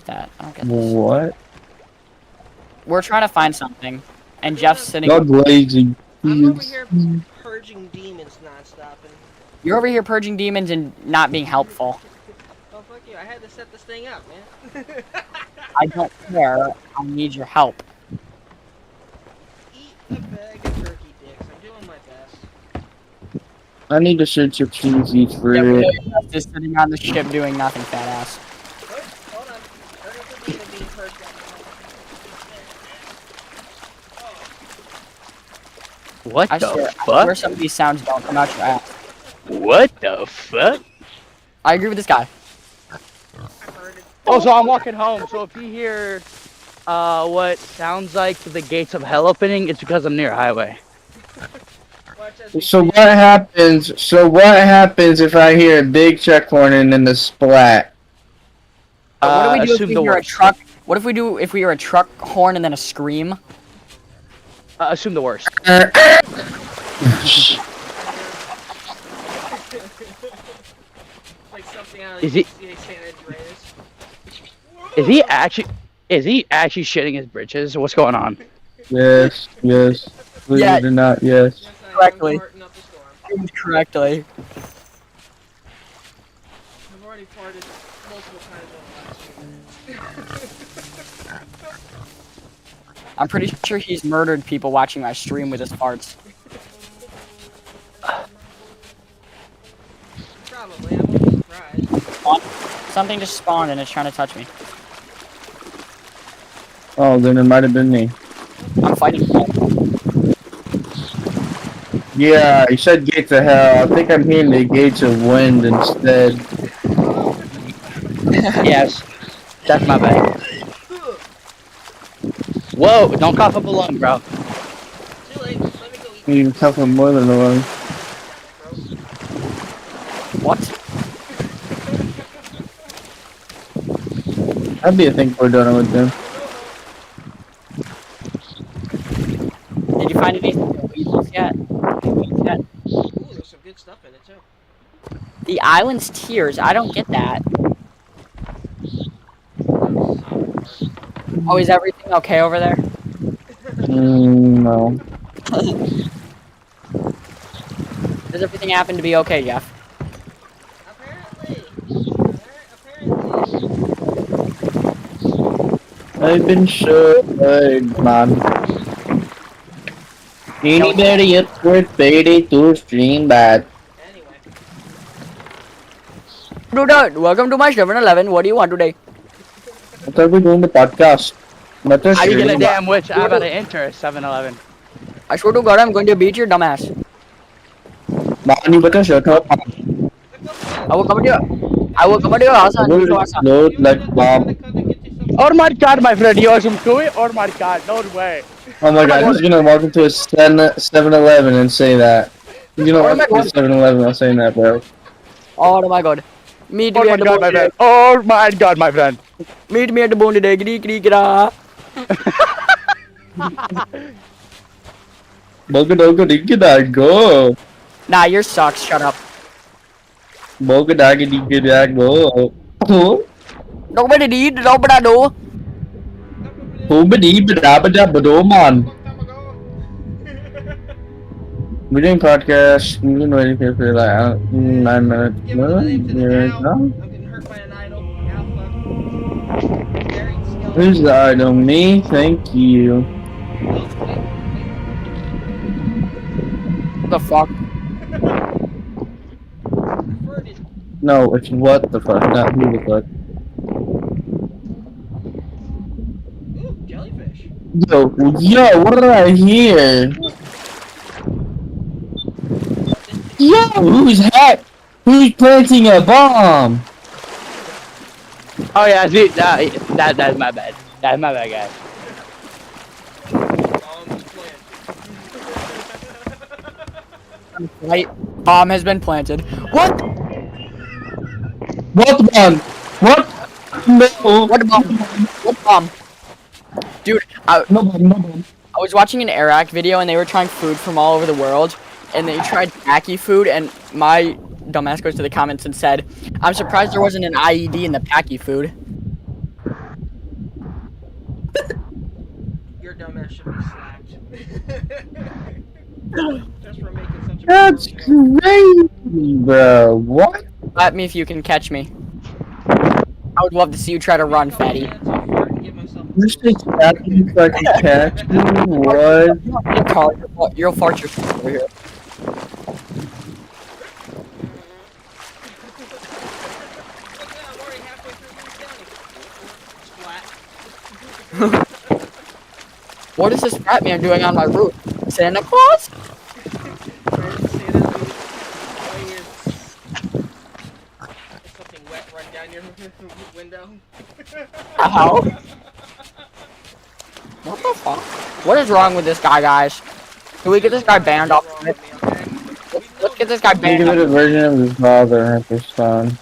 that. I don't get this. What? We're trying to find something, and Jeff's sitting. God lazy. I'm over here purging demons non-stop. You're over here purging demons and not being helpful. Oh, fuck you. I had to set this thing up, man. I don't care. I need your help. Eat a bag of turkey dicks. I'm doing my best. I need to search your cheesy for Yeah, it. we're just sitting on the ship doing nothing, fat ass. Oh, hold on. Turkey demon being purged up. What I the swear fuck? some of these sounds don't come out your ass. What the fuck? I agree with this guy. I heard it. Oh, so I'm walking home. So if you hear what sounds like the gates of hell opening, it's because I'm near a highway. Watch as we So see what happens? So what happens if I hear a big check horn and then the splat? What do we do if assume we the hear a worst. truck? What if we do if we hear a truck horn and then a scream? Assume the worst. like something out of Is it- San Andreas. Is he actually shitting his britches? What's going on? Yes, yes. Believe Yeah. it or not, yes. Yes, I Correctly. am farting up the storm. Correctly. I've already farted multiple times on the last stream. I'm pretty sure he's murdered people watching my stream with his farts. Probably, I wouldn't be surprised. Something just spawned and it's trying to touch me. Oh, then it might have been me. I'm fighting. Yeah, you said gates of hell. I think I'm hearing the gates of wind instead. Yes. That's my bad. Whoa, don't cough up a lung, bro. Too late, let me go eat. You can come from more than one. What? That'd be a thing for doing with them. Did you find anything weasels yet? Ooh, there's some good stuff in it too. The island's tears. I don't get that. Oh, is everything okay over there? No. Does everything happen to be okay, Jeff? Apparently. I've been sure, man. Anybody else worth payday to stream that? Anyway. Dude, welcome to my 7-Eleven. What do you want today? I thought we were doing the podcast. Not the Are you Speaking gonna of stream. damn which, I'm about to enter 7-Eleven. I swear to God, I'm going to beat your dumbass. Man, you better shut up. I will come to your house and beat your ass. Load like bomb. Oh my god, my friend, you are some toy? Oh my god, no way. Oh my god, he's gonna walk into a 7-Eleven and say that. He's gonna Oh my walk into a 7-Eleven and saying that, bro. Oh my God. Meet Oh me my at the god, bone my today. friend. Oh my god, my friend. Meet me at the bone today. Giddy, giddy, gidda. Bogadogadiggada, go. Nah, yours sucks. Shut up. Bogadogadiggada, go. Nobody did. Nobody do. Boobity badabada man. We're doing podcast. We're doing anything for like 9 minutes. Give my name to the Yeah, owl. no? I'm getting hurt by an idol. Alpha. Buried skeleton. Who's the item? Me? Thank you. What the fuck? Converted. No, it's what the fuck, not who the fuck. Ooh, jellyfish. Yo, what did I hear? Yo, who's planting a bomb? Oh yeah, see, that's my bad. That's my bad, guys. Right. Bomb has been planted. What? What bomb? What? No. What bomb? What bomb? Dude, No bomb, no bomb. I was watching an Iraq video and they were trying food from all over the world, and they tried Paki food, and my dumbass goes to the comments and said, "I'm surprised there wasn't an IED in the Paki food." Your dumbass should be slapped. Just for making such a That's poor joke. crazy, bro. What? Slap me if you can catch me. I would love to see you try to run, fatty. I'm gonna fart and give myself a You say boost. slap you so I can catch you? What? You'll fart your over here. Look at that, I'm already halfway through Moose County. Splat. What is this fat man doing on my roof? Santa Claus? Trying to say that, dude. There's something wet run down your window. Ow. What the fuck? What is wrong with this guy, guys? Can we get this guy banned off? Let's get this guy Think banned of it a off. version of his father at this time.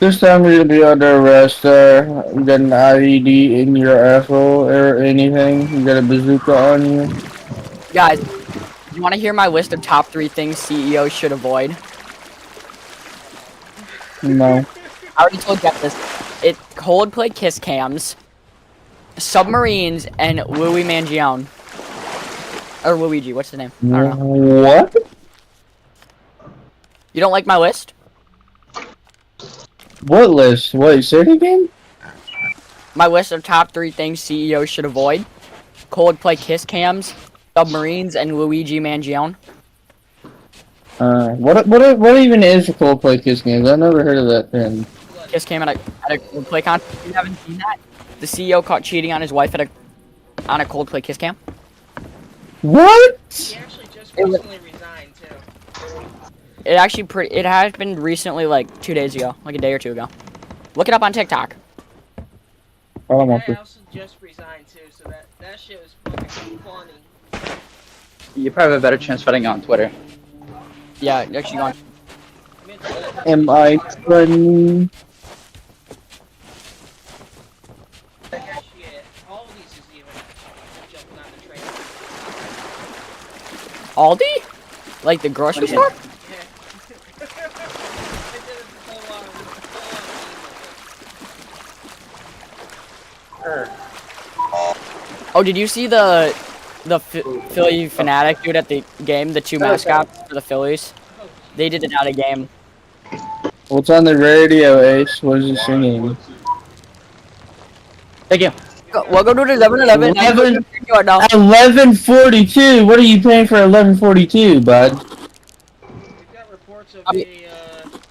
This time you're gonna be under arrest, sir. You got an IED in your asshole or anything. You got a bazooka on you. Guys, you want to hear my list of top 3 things CEOs should avoid? No. I already told Jeff this. It Coldplay kiss cams, submarines, and Louis Mangione. Or Luigi, what's his name? I don't know. What? You don't like my list? What list? Wait, say it again? My list of top 3 things CEOs should avoid. Coldplay kiss cams, submarines, and Luigi Mangione. What even is a Coldplay kiss game? I've never heard of that thing. Kiss cam at a Coldplay concert. You haven't seen that? The CEO caught cheating on his wife on a Coldplay kiss cam. What? He actually just recently resigned, too. It has been recently, like 2 days ago, like a day or 2 ago. Look it up on TikTok. I don't That want to. also just resigned, too, so that shit was fucking funny. You probably have a better chance fighting on Twitter. Yeah, actually gone. I mean, it's Am I funny? shit. All of these is even jumping on the train. Aldi? Like the grocery store? Yeah. I did it so long. Oh, did you see the Philly Fanatic dude at the game? The 2 mascots for the Phillies. They did it at a game. What's on the radio, Ace? What is he singing? Thank you. We'll go to the 11-11. 11:42. What are you paying for 11:42, bud? We've got reports of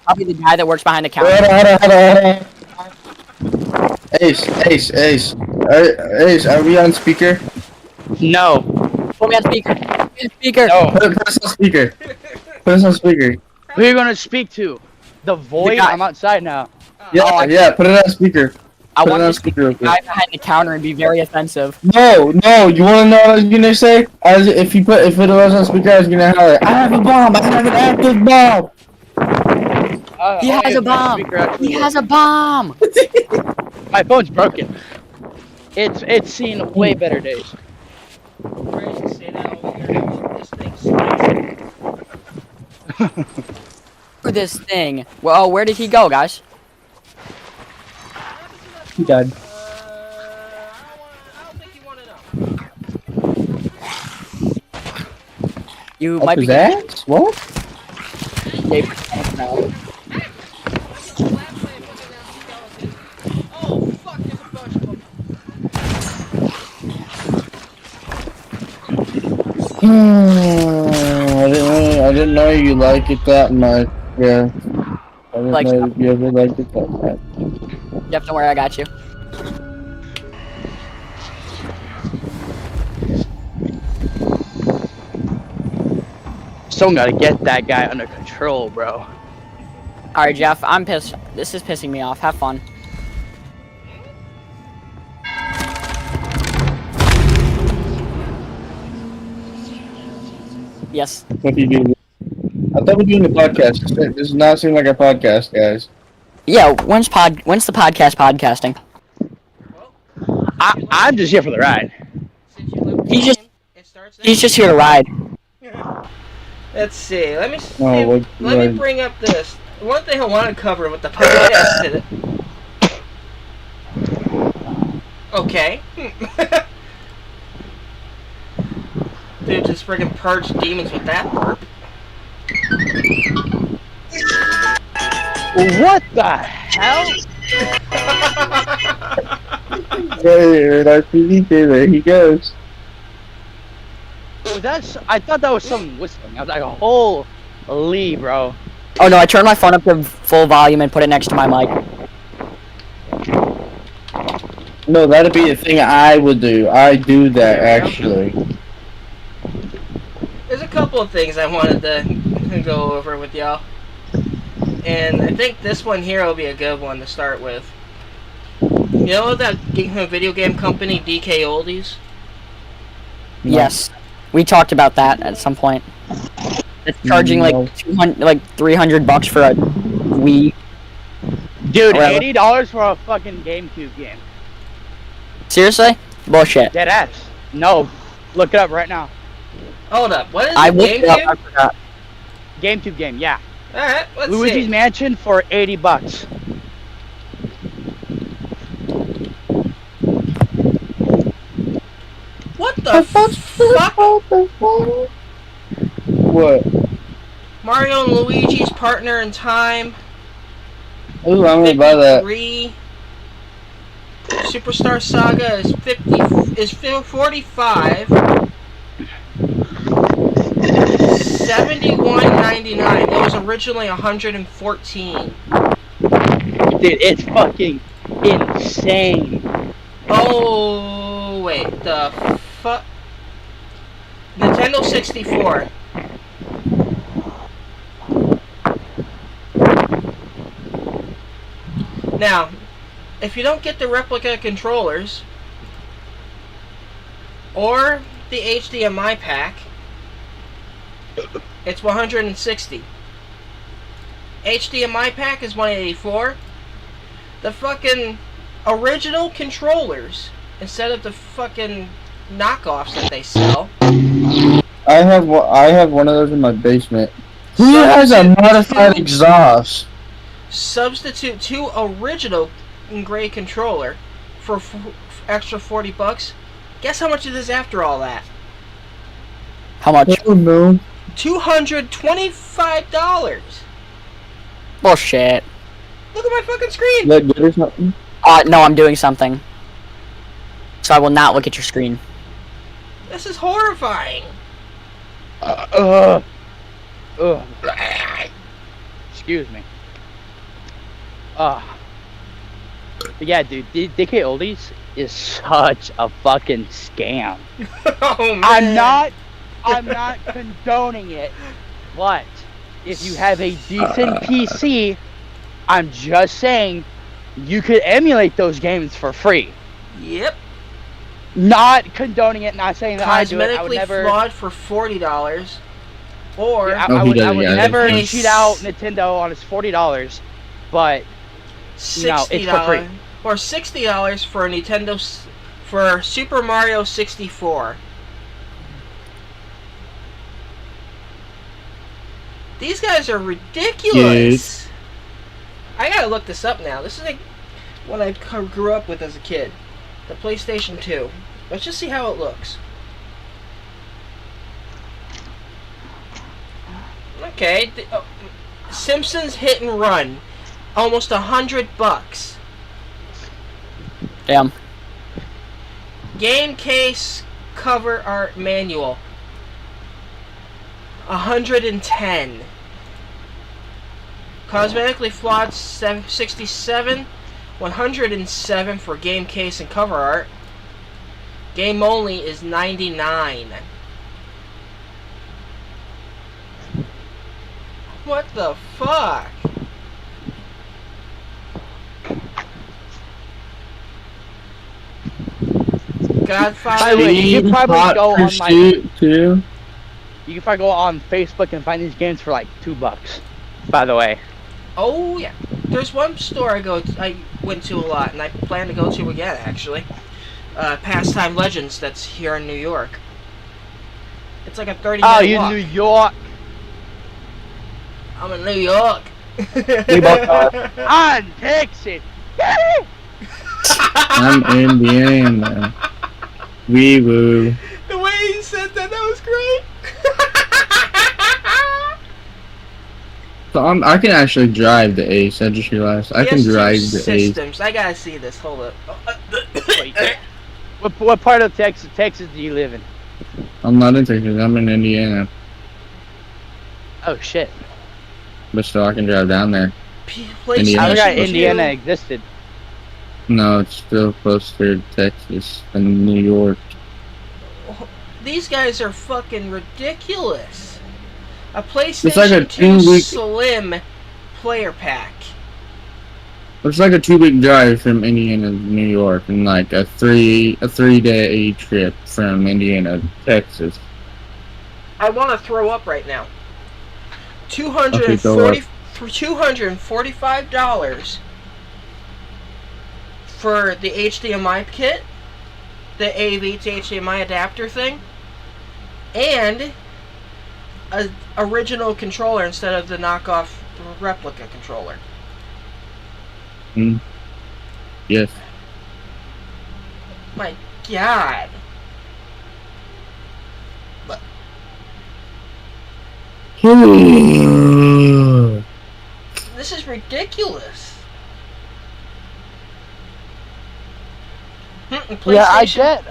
I'll be the guy that works behind the counter. Hold on. Ace. Are we on speaker? No. Put me on speaker. Speaker. No. Put us on speaker. Put us on speaker. Who are you gonna speak to? The void? guy- I'm outside now. Yeah, put it on speaker. I Put it want on to speak speaker to real the guy quick. behind the counter and be very offensive. No. You wanna know what I was gonna say? If it was on speaker, I was gonna holler. I have a bomb. I have an active bomb. He has a bomb. He has a bomb. My phone's broken. It's seen way better days. Ready to say that over here. This thing stinks. This thing. Well, where did he go, guys? He died. I don't think you want to know. You Up might his be. ass? What? Oh, fuck, there's a bunch of them. I didn't know you like it that much. Yeah. I didn't Like- know you ever liked it that much. Jeff, don't worry, I got you. Someone gotta get that guy under control, bro. Alright, Jeff, I'm pissed. This is pissing me off. Have fun. Yes. What do you do? I thought we were doing a podcast. This does not seem like a podcast, guys. Yeah, when's the podcast podcasting? I'm just here for the ride. Since you left the He's just- game, it starts He's just here to ride. Let's see. Let me Oh, what- let me what- bring up this. One thing I want to cover with the podcast today. Okay. dude just friggin' purge demons with that burp. What the hell? Hey, that's PvP, there he goes. Was that? I thought that was someone whistling. I was like, holy, bro. Oh no, I turned my phone up to full volume and put it next to my mic. No, that'd be a thing I would do. I do that, There we go. actually. There's a couple of things I wanted to go over with y'all. And I think this one here will be a good one to start with. You know that video game company, DK Oldies? Yes, we talked about that at some point. It's charging No. like 200, like $300 for a Wii. Dude, Whatever. $80 for a fucking GameCube game. Seriously? Bullshit. Dead ass. No, look it up right now. Hold up, what is I it, looked it up. I GameCube? forgot. GameCube game, yeah. Alright, let's Luigi's see. Mansion for $80. What the fuck? What? Mario and Luigi's Partner in Time. Ooh, I'm gonna buy that. 53. Superstar Saga is 45. 71.99. It was originally 114. Dude, it's fucking insane. Oh wait, the fuck. Nintendo 64. Now, if you don't get the replica controllers or the HDMI pack, it's 160. HDMI pack is 184. The fucking original controllers, instead of the fucking knockoffs that they sell. I have one of those in my basement. Who has a modified exhaust? Substitute two original gray controller for extra $40. Guess how much it is after all that? How much? Oh no. $225. Bullshit. Look at my fucking screen. That good or something? No, I'm doing something. So I will not look at your screen. This is horrifying. Excuse me. But yeah, dude, DK Oldies is such a fucking scam. Oh man. I'm not condoning it, but if you have a decent PC, I'm just saying you could emulate those games for free. Yep. Not condoning it, not saying that I do it. I would Cosmetically never. flawed for $40. Or Yeah, No, I he would doesn't, yeah, never that's- cheat out Nintendo on his $40, but $60 it's for free. or $60 for a Nintendo for Super Mario 64. These guys are ridiculous. I gotta look this up now. This is like what I grew up with as a kid. The PlayStation 2. Let's just see how it looks. Okay. Simpsons Hit and Run. Almost $100. Damn. Game case cover art manual. 110. Cosmetically flawed 67. 107 for game case and cover art. Game only is 99. What the fuck? Godfather. By the way, you could probably Hot go on my. Pursuit too. You can probably go on Facebook and find these games for like $2. By the way. Oh yeah, there's one store I went to a lot, and I plan to go to again actually. Pastime Legends, that's here in New York. It's like a 30-minute Oh, you walk. New York. I'm in New York. We both are. I'm Texas. I'm Indiana. Wee woo. The way he said that was great. So I can actually drive the Ace. I just realized I can PS2 drive the Ace. systems. I gotta see this. Hold up. Wait. What part of Texas do you live in? I'm not in Texas. I'm in Indiana, Oh shit. but still I can drive down there. PlayStation I forgot 2. Indiana existed. No, it's still closer to Texas than New York. These guys are fucking ridiculous. A like a PlayStation 2 2-week Slim player pack. It's like a 2-week drive from Indiana to New York, and like a 3-day trip from Indiana to Texas. I want to throw up right now. Okay, go up. $245 for the HDMI kit, the AV to HDMI adapter thing, and a original controller instead of the knockoff replica controller. Yes. My God. This is ridiculous. Yeah, I get.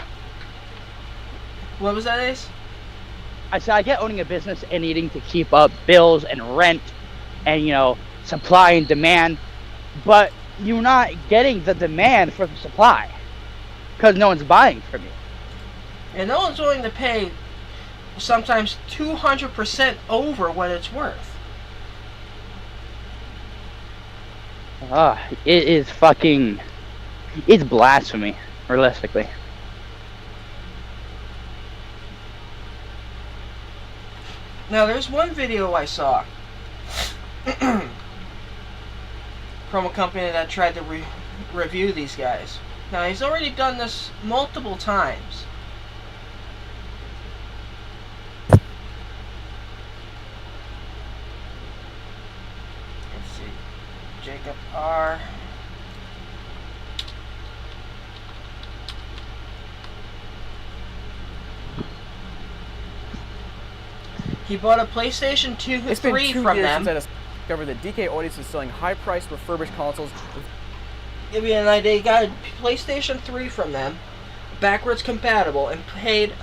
What was that, Ace? I said I get owning a business and needing to keep up bills and rent and, you know, supply and demand, but you're not getting the demand for the supply because no one's buying from you. And no one's willing to pay sometimes 200% over what it's worth. It is fucking, it's blasphemy, realistically. Now, there's one video I saw from a company that tried to review these guys. Now, he's already done this multiple times. Let's see. Jacob R. He bought a PlayStation 2 It's been 3 2 from years them. since I discovered that DK Audience is selling high-priced refurbished consoles. Give you an idea, he got a PlayStation 3 from them, backwards compatible, and paid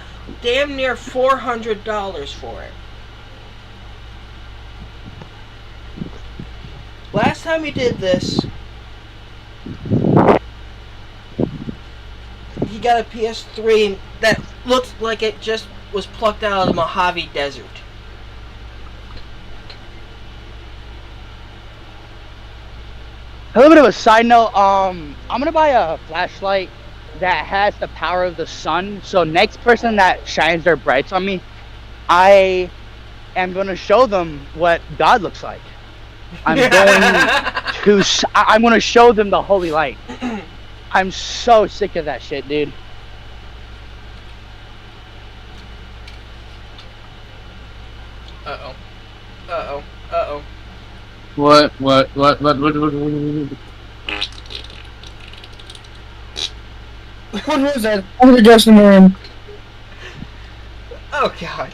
damn near $400 for it. Last time he did this, he got a PS3 that looked like it just was plucked out of the Mojave Desert. A little bit of a side note, I'm gonna buy a flashlight that has the power of the sun, so next person that shines their brights on me, I am gonna show them what God looks like. I'm gonna show them the holy light. I'm so sick of that shit, dude. Uh-oh. Uh-oh. Uh-oh. What? What was that? I'm the guest in the room. Oh, God.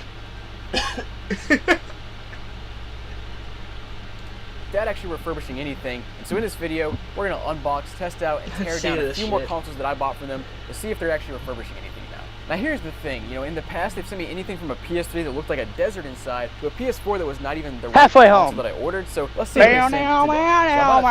Without actually refurbishing anything. And so in this video, we're going to unbox, test out, and tear See down a this few more shit. consoles that I bought from them to see if they're actually refurbishing anything now. Now here's the thing, you know, in the past they've sent me anything from a PS3 that looked like a desert inside to a PS4 that was not even the Halfway console home. that I ordered. So let's see what they sent today. So I bought a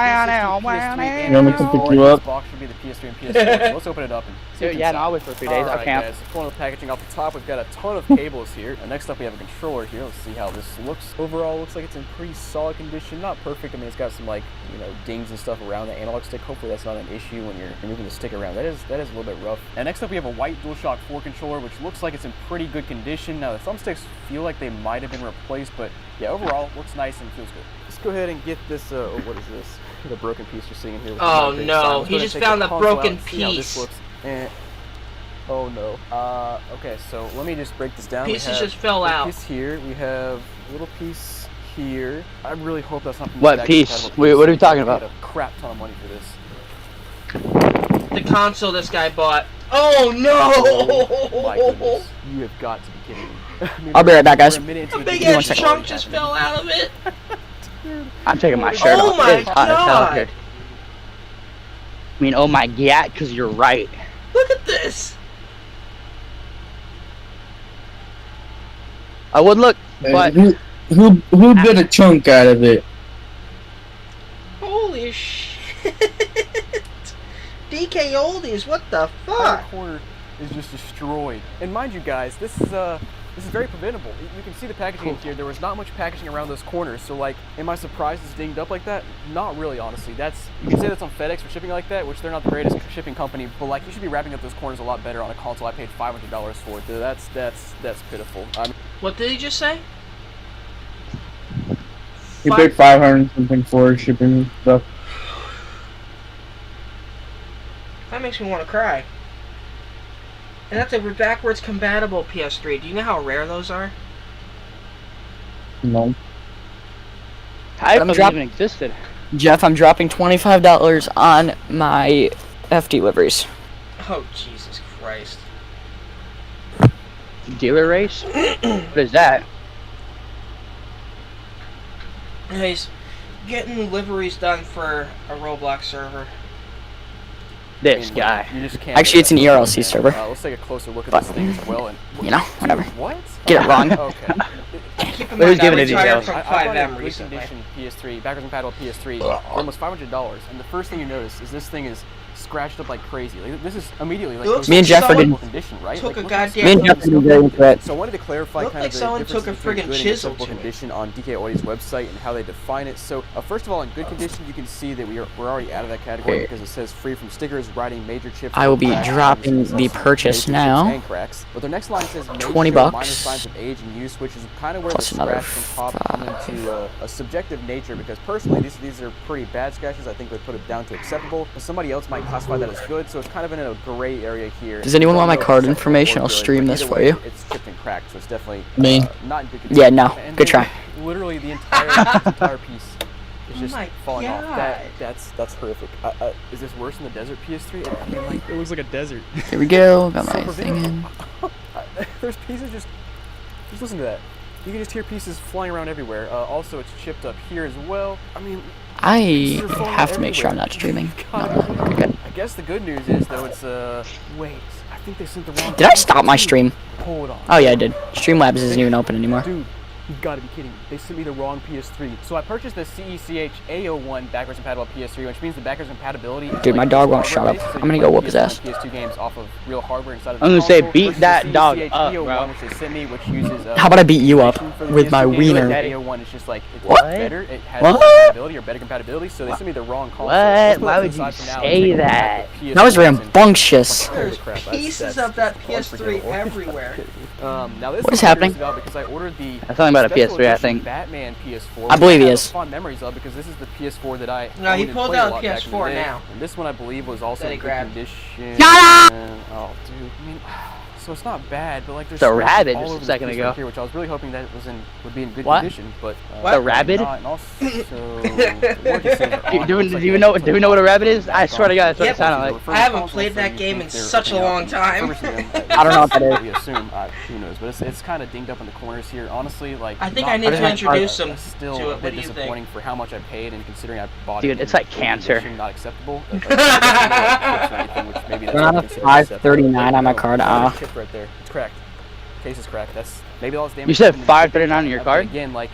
360, PS3, and You want me to PS4, pick and you this up? box should be the PS3 and PS4. So let's open it up and see what's Yeah, inside. no, I'll wait for a few days. I Alright, can't. guys, pulling the packaging off the top, we've got a ton of cables here. And next up we have a controller here. Let's see how this looks. Overall, looks like it's in pretty solid condition. Not perfect. I mean, it's got some, like, you know, dings and stuff around the analog stick. Hopefully that's not an issue when you're moving the stick around. That is a little bit rough. And next up we have a white DualShock 4 controller, which looks like it's in pretty good condition. Now the thumbsticks feel like they might have been replaced, but yeah, overall looks nice and feels good. Let's go ahead and get this. What is this? The broken piece just sitting in here. With Oh, the no, Let's he go ahead just and take found the the console broken out and see how this piece. looks. Oh no. Okay, so let me just break this down. Pieces just fell a out. piece here. We have a little piece here. I really hope that's not from What the piece? compatible Wait, what are we talking I about? paid a crap ton of money for this. The console this guy bought. Oh, no! Oh my goodness. You have got to be kidding me. I mean, I'll be right back, guys. we're a minute into A the big video ass and it's chunk already just happening. fell out of it. Dear I'm taking my shirt Oh off. my It's hot as hell God. here. I mean, oh my god, because you're right. Look at this. I would look, but who bit a chunk out of it? Holy shit. DK Oldies, what the That fuck? corner is just destroyed. And mind you guys, this is very preventable. You can see the packaging in here. There was not much packaging around those corners, so like, am I surprised it's dinged up like that? Not really, honestly. You can say that's on FedEx for shipping like that, which they're not the greatest shipping company, but like, you should be wrapping up those corners a lot better on a console I paid $500 for. Dude, that's pitiful. I mean, What did he just say? You paid 500 something for shipping stuff. That makes me want to cry. And that's a backwards compatible PS3. Do you know how rare those are? No. I I'm didn't drop- even existed. Jeff, I'm dropping $25 on my F deliveries. Oh, Jesus Christ. Dealer race? What is that? He's getting liveries done for a Roblox server. This guy. you just can't. Actually, it's an ERLC server. Let's take a closer look at But, this thing as well. And you know, whatever. What? Get it wrong. Okay. Keep in Who's mind, I giving it retired details? from I bought a 5M good recently. condition PS3, backwards compatible PS3, for almost $500. And the first thing you notice is this thing is scratched up like crazy. Like, this is immediately like It looks Me and like Jeff are someone good. condition, right? took Like, a look at this. goddamn- Me and Jeff are very into it. So I wanted to clarify Looked kind like of the someone difference took a between friggin' good and chisel acceptable to it. condition on DK Audio's website and how they define it. So first of all, in good condition, you can see that we're already out of that category because it says free from stickers, writing major chips. I will be cracks, dropping and the purchase major now. chips and cracks. But their next line says major 20 minor bucks. signs of age and use, which is kind of where Plus the another scratch can pop come into a subjective nature. Because personally, these are pretty bad scratches. I think they put it down to acceptable. But somebody else might classify that as good. So it's kind of in a gray area here. Does anyone want my Don't know card if it's information? acceptable or I'll good, stream but this either for way, you. It's chipped and cracked, so it's definitely Me. not in good condition. Yeah, no. And Good try. Literally the entire piece is Oh just my falling off. God. That's horrific. Is this worse than the desert PS3? I mean, like, it looks like a desert. Here we go. Got my So thing in. There's pieces just listen to that. You can just hear pieces flying around everywhere. Also, it's chipped up here as well. I mean, I pieces are falling have to make sure I'm everywhere. not streaming. No, God. no, we're good. I guess the good news is though it's wait. I think they sent the wrong. Did I stop my stream? Hold on. Oh yeah, I did. Streamlabs isn't even open anymore. Dude, you gotta be kidding me. They sent me the wrong PS3. So I purchased the CECH A01 backwards compatible PS3, which means the backwards compatibility is Dude, my like dog won't hardware shut up. based, so I'm gonna you go play whoop his PS1 ass. and PS2 games off of real hardware inside of the I'm gonna say, console, beat versus that the dog CECH up, A01, bro. which they sent me, which uses How about I beat you up for the with my PS2 games. wiener? The A01 is just like it's What? better. It has What? compatibility or better compatibility, so they sent me the wrong console. What? Let's put Why that would to you the side for now and say take a look at that? the That was PS1 and- rambunctious. There's Crap, pieces that's of that unforgivable. PS3 everywhere. Now this What is I'm happening? curious about because I ordered the That's something about a special PS3, I edition think. Batman PS4. I believe he which is. have fond memories of because this is the PS4 that I No, he owned and pulled played out a lot a back in the PS4 day. now. And this one I believe was also That he in good grabbed. condition. Shut Oh, dude. I mean, so it's not bad, but like there's The scratches rabbit all just a over the second piece ago. right here, which I was really hoping that would be in good What? condition, but What? The rabbit? not, and also the working saves are on. Do Looks like you they know? actually Do you took know what a off rabbit the is? I swear to God, that's what it Yep. sounded like. I haven't played that game in such a long time. I don't know what that is. We assume, who knows, but it's kind of dinged up in the corners here. Honestly, like I think not I need to bad, introduce but him still to it. a What bit do you think? disappointing for how much I paid and considering I bought Dude, it. it's in like good cancer. condition, not acceptable. Which maybe that's Around what a considered 539 on my acceptable. card. It's chipped right there. It's cracked. Case is cracked. That's maybe all this damage. You said from the- 539 on your but card? Again, like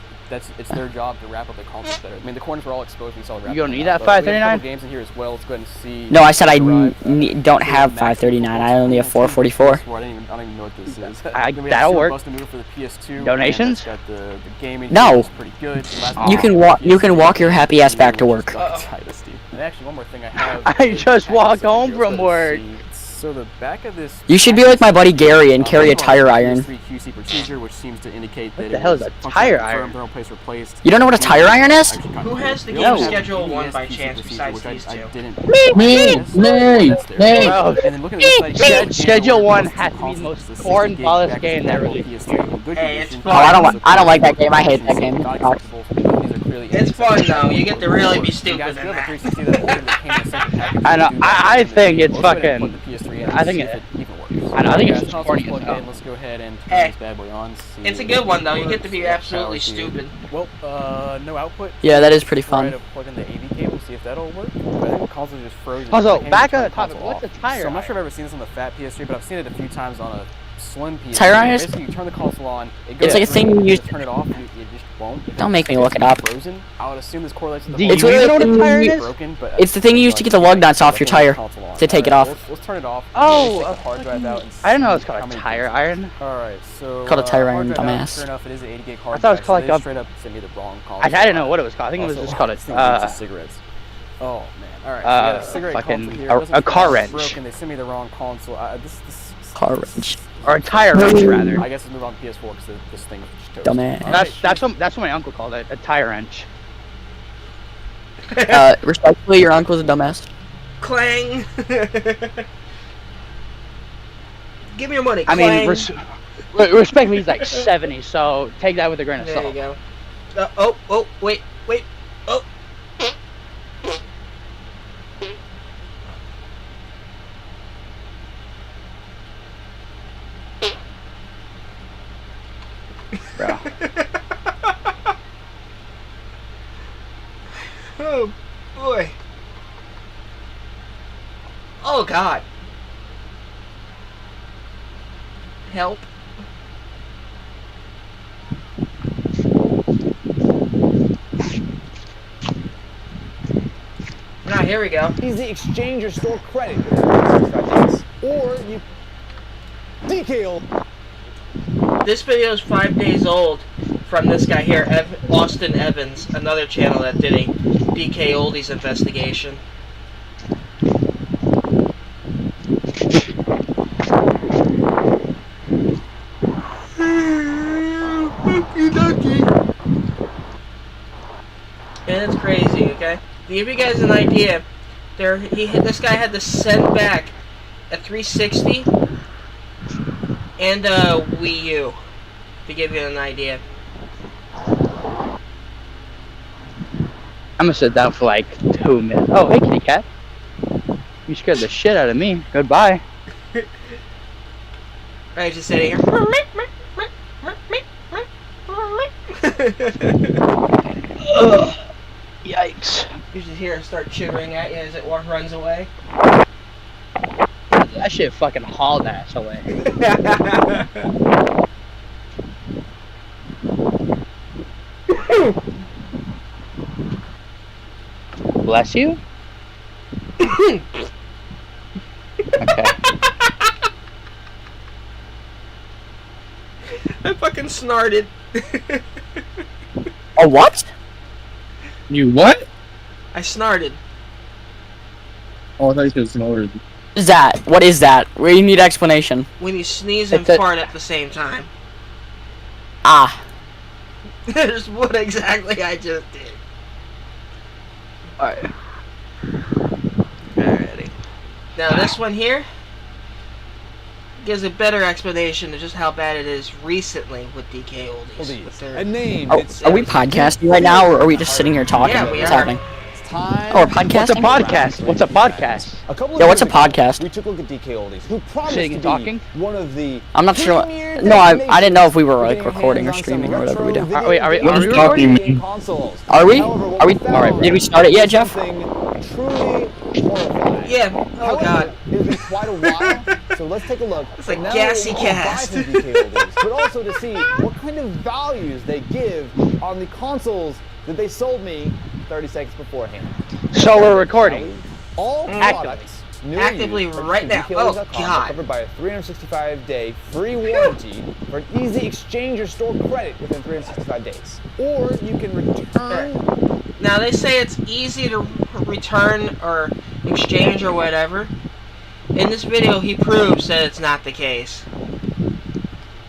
it's their job to wrap up the consoles better. I mean, the corners were all exposed. We saw the wrap. You don't up need now, that but we have a 539? couple games in here as well. Let's go ahead and see. No, I said I Arrive, don't have 539. I only have 444. I don't even know what this is. Then we have that'll Super work. Busta Noodle for the PS2. Donations? And it's got the gaming. No. It's pretty good. You can walk your happy ass back to work. Dynasty. And actually, one more thing I have. I is just package walked stuff home here. from Let's work. see. So the back of this. You should be like my buddy Gary and carry a tire iron. PS3 QC procedure, which seems to indicate that the it hell was is a functionally tire confirmed, iron? thermal paste replaced. You don't know what a tire iron is? Actually, kind Who of has the weird. game We also have schedule PBS one by QC chance procedure, besides which I these two? didn't. Me, That's there. Bro, And then looking at this side, you can see Schedule the 1 most has to be the consoles, most the 60 core and gig flawless backwards game that compatible released. PS3 in good Hey, it's condition. fun. Oh, I don't like that game. I hate that game. Not It sucks. acceptable. These are clearly It's fun though. You get to really be You stupid guys in do have a that. 360 that came in a separate package. I know, You can do that, I and then think you it's also gotta fucking- put the PS3 in I and think see it- if even works. I know, I think Yeah, it's just console's corny as plugged hell. in. Let's go ahead and turn Hey, this bad boy on. See It's a if good it one though. You works. get to be Yeah, absolutely power's here. stupid. Well, no output. Yeah, that is pretty Try fun. to plug in the AV cable, see if that'll work. But I think the console just frozen. Also, I can't back even on turn the topic, console what's off. a tire So I'm not sure if iron? I've ever seen this on the fat PS3, but I've seen it a few times on a slim PS3. Tire iron is- Basically, you turn the console on. It goes It's like a green, thing you you use- turn it off. It just won't. Don't make me look it up. Frozen. I would assume this correlates to the Do whole It's you literally know what a the tire thing is? broken, but It's the thing you use to get the lug nuts off your tire, to take it off. Let's turn it off. Oh, Let's take the hard drive out and I didn't know see it's called how a many tire gigs. iron. Alright, so Called a tire hard iron, drive out, dumbass. Sure enough, it is an 80 gig hard I thought it was drive, called so like they a- straight up sent me the wrong I console. didn't know what it was called. I think it was Also, just called this thing leads to a cigarettes. Oh man! All right, so we got a cigarette fucking- console here. a- It doesn't a car feel wrench. Broken. They sent me the wrong console. This Car wrench. or a tire wrench rather. I guess let's move on to PS4 because this thing is just toast. Dumbass. That's what my uncle called it, a tire wrench. Respectfully, your uncle's a dumbass. Clang. Give me your money. I Clang. mean, respectfully, he's like 70, so take that with a grain of There salt. you go. Wait. Oh. Bro. Oh boy. Oh God. Help. Now here we go. Easy exchange or store credit with 365 days. Or you decal. This video is 5 days old from this guy here, Austin Evans, another channel that did a DK Oldies investigation. And it's crazy, okay? To give you guys an idea, this guy had to send back a 360 and a Wii U, to give you an idea. I'm gonna sit down for like 2 minutes. Oh, hey, kitty cat. You scared the shit out of me. Goodbye. I just sitting here. Ugh. Yikes. You should hear it start chittering at you as it runs away. That shit fucking hauled ass away. Bless you? Okay. I fucking snarted. A what? You what? I snarted. Oh, I thought you said snorted. Is that? What is that? We need explanation. When you sneeze and It's a- fart at the same time. Ah. That's what exactly I just did. Alright. Alrighty. Now this one here gives a better explanation of just how bad it is recently with DK Oldies. With their- A name. Are we podcasting right now, or are we just sitting here talking? Yeah, we What's are. happening? It's time. Oh, we're What's a podcasting? podcast? What's a podcast? A couple of Yeah, what's years a podcast? ago, we took a look at DK Oldies, who promised Sitting to and be talking? one of the I'm not sure. premier No, I didn't know if we were like getting our recording or hands on streaming some or whatever we do. retro Wait, are we video recording? game Talking. consoles. Are we? However, what Are we? found Alright, did we start it yet, Jeff? something truly horrifying. Yeah. Oh However, God. it's been quite a while, so let's take a look. It's like Not gassy only to buy cast. some DK Oldies, but also to see what kind of values they give on the consoles that they sold me 30 seconds beforehand. So we're recording. All Actively. products, new or Actively used, right now. purchased Oh, through DKOLdies.com, God. are covered by a 365-day free warranty for an easy exchange or store credit within 365 days. Or you can return. Now they say it's easy to return or exchange or whatever. In this video, he proves that it's not the case.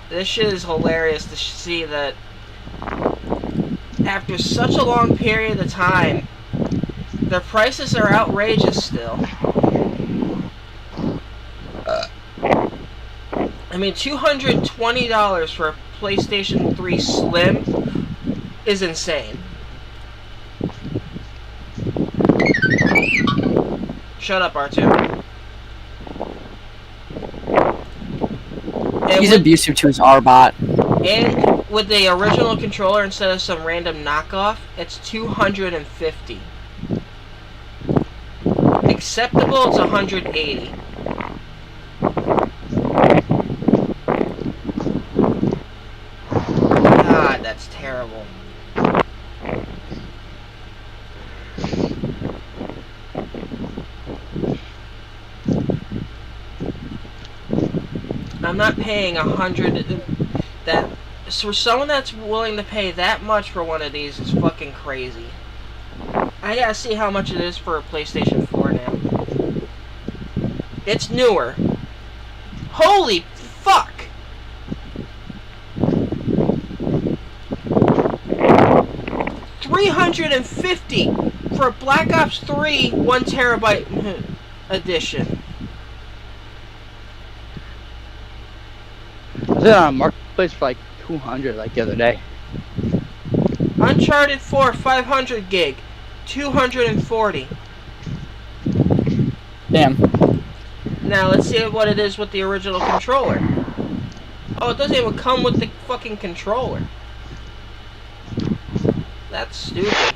This shit is hilarious to see that after such a long period of time, their prices are outrageous still. I mean, $220 for a PlayStation 3 Slim is insane. Shut up, R2. He's with, abusive to his R-bot. and with the original controller instead of some random knockoff, it's 250. Acceptable, it's 180. God, that's terrible. I'm not paying 100. That for someone that's willing to pay that much for one of these is fucking crazy. I gotta see how much it is for a PlayStation 4 now. It's newer. Holy fuck! $350 for a Black Ops 3 1TB edition. I was on a marketplace for like 200 like the other day. Uncharted 4 500 gig, 240. Damn. Now let's see what it is with the original controller. Oh, it doesn't even come with the fucking controller. That's stupid.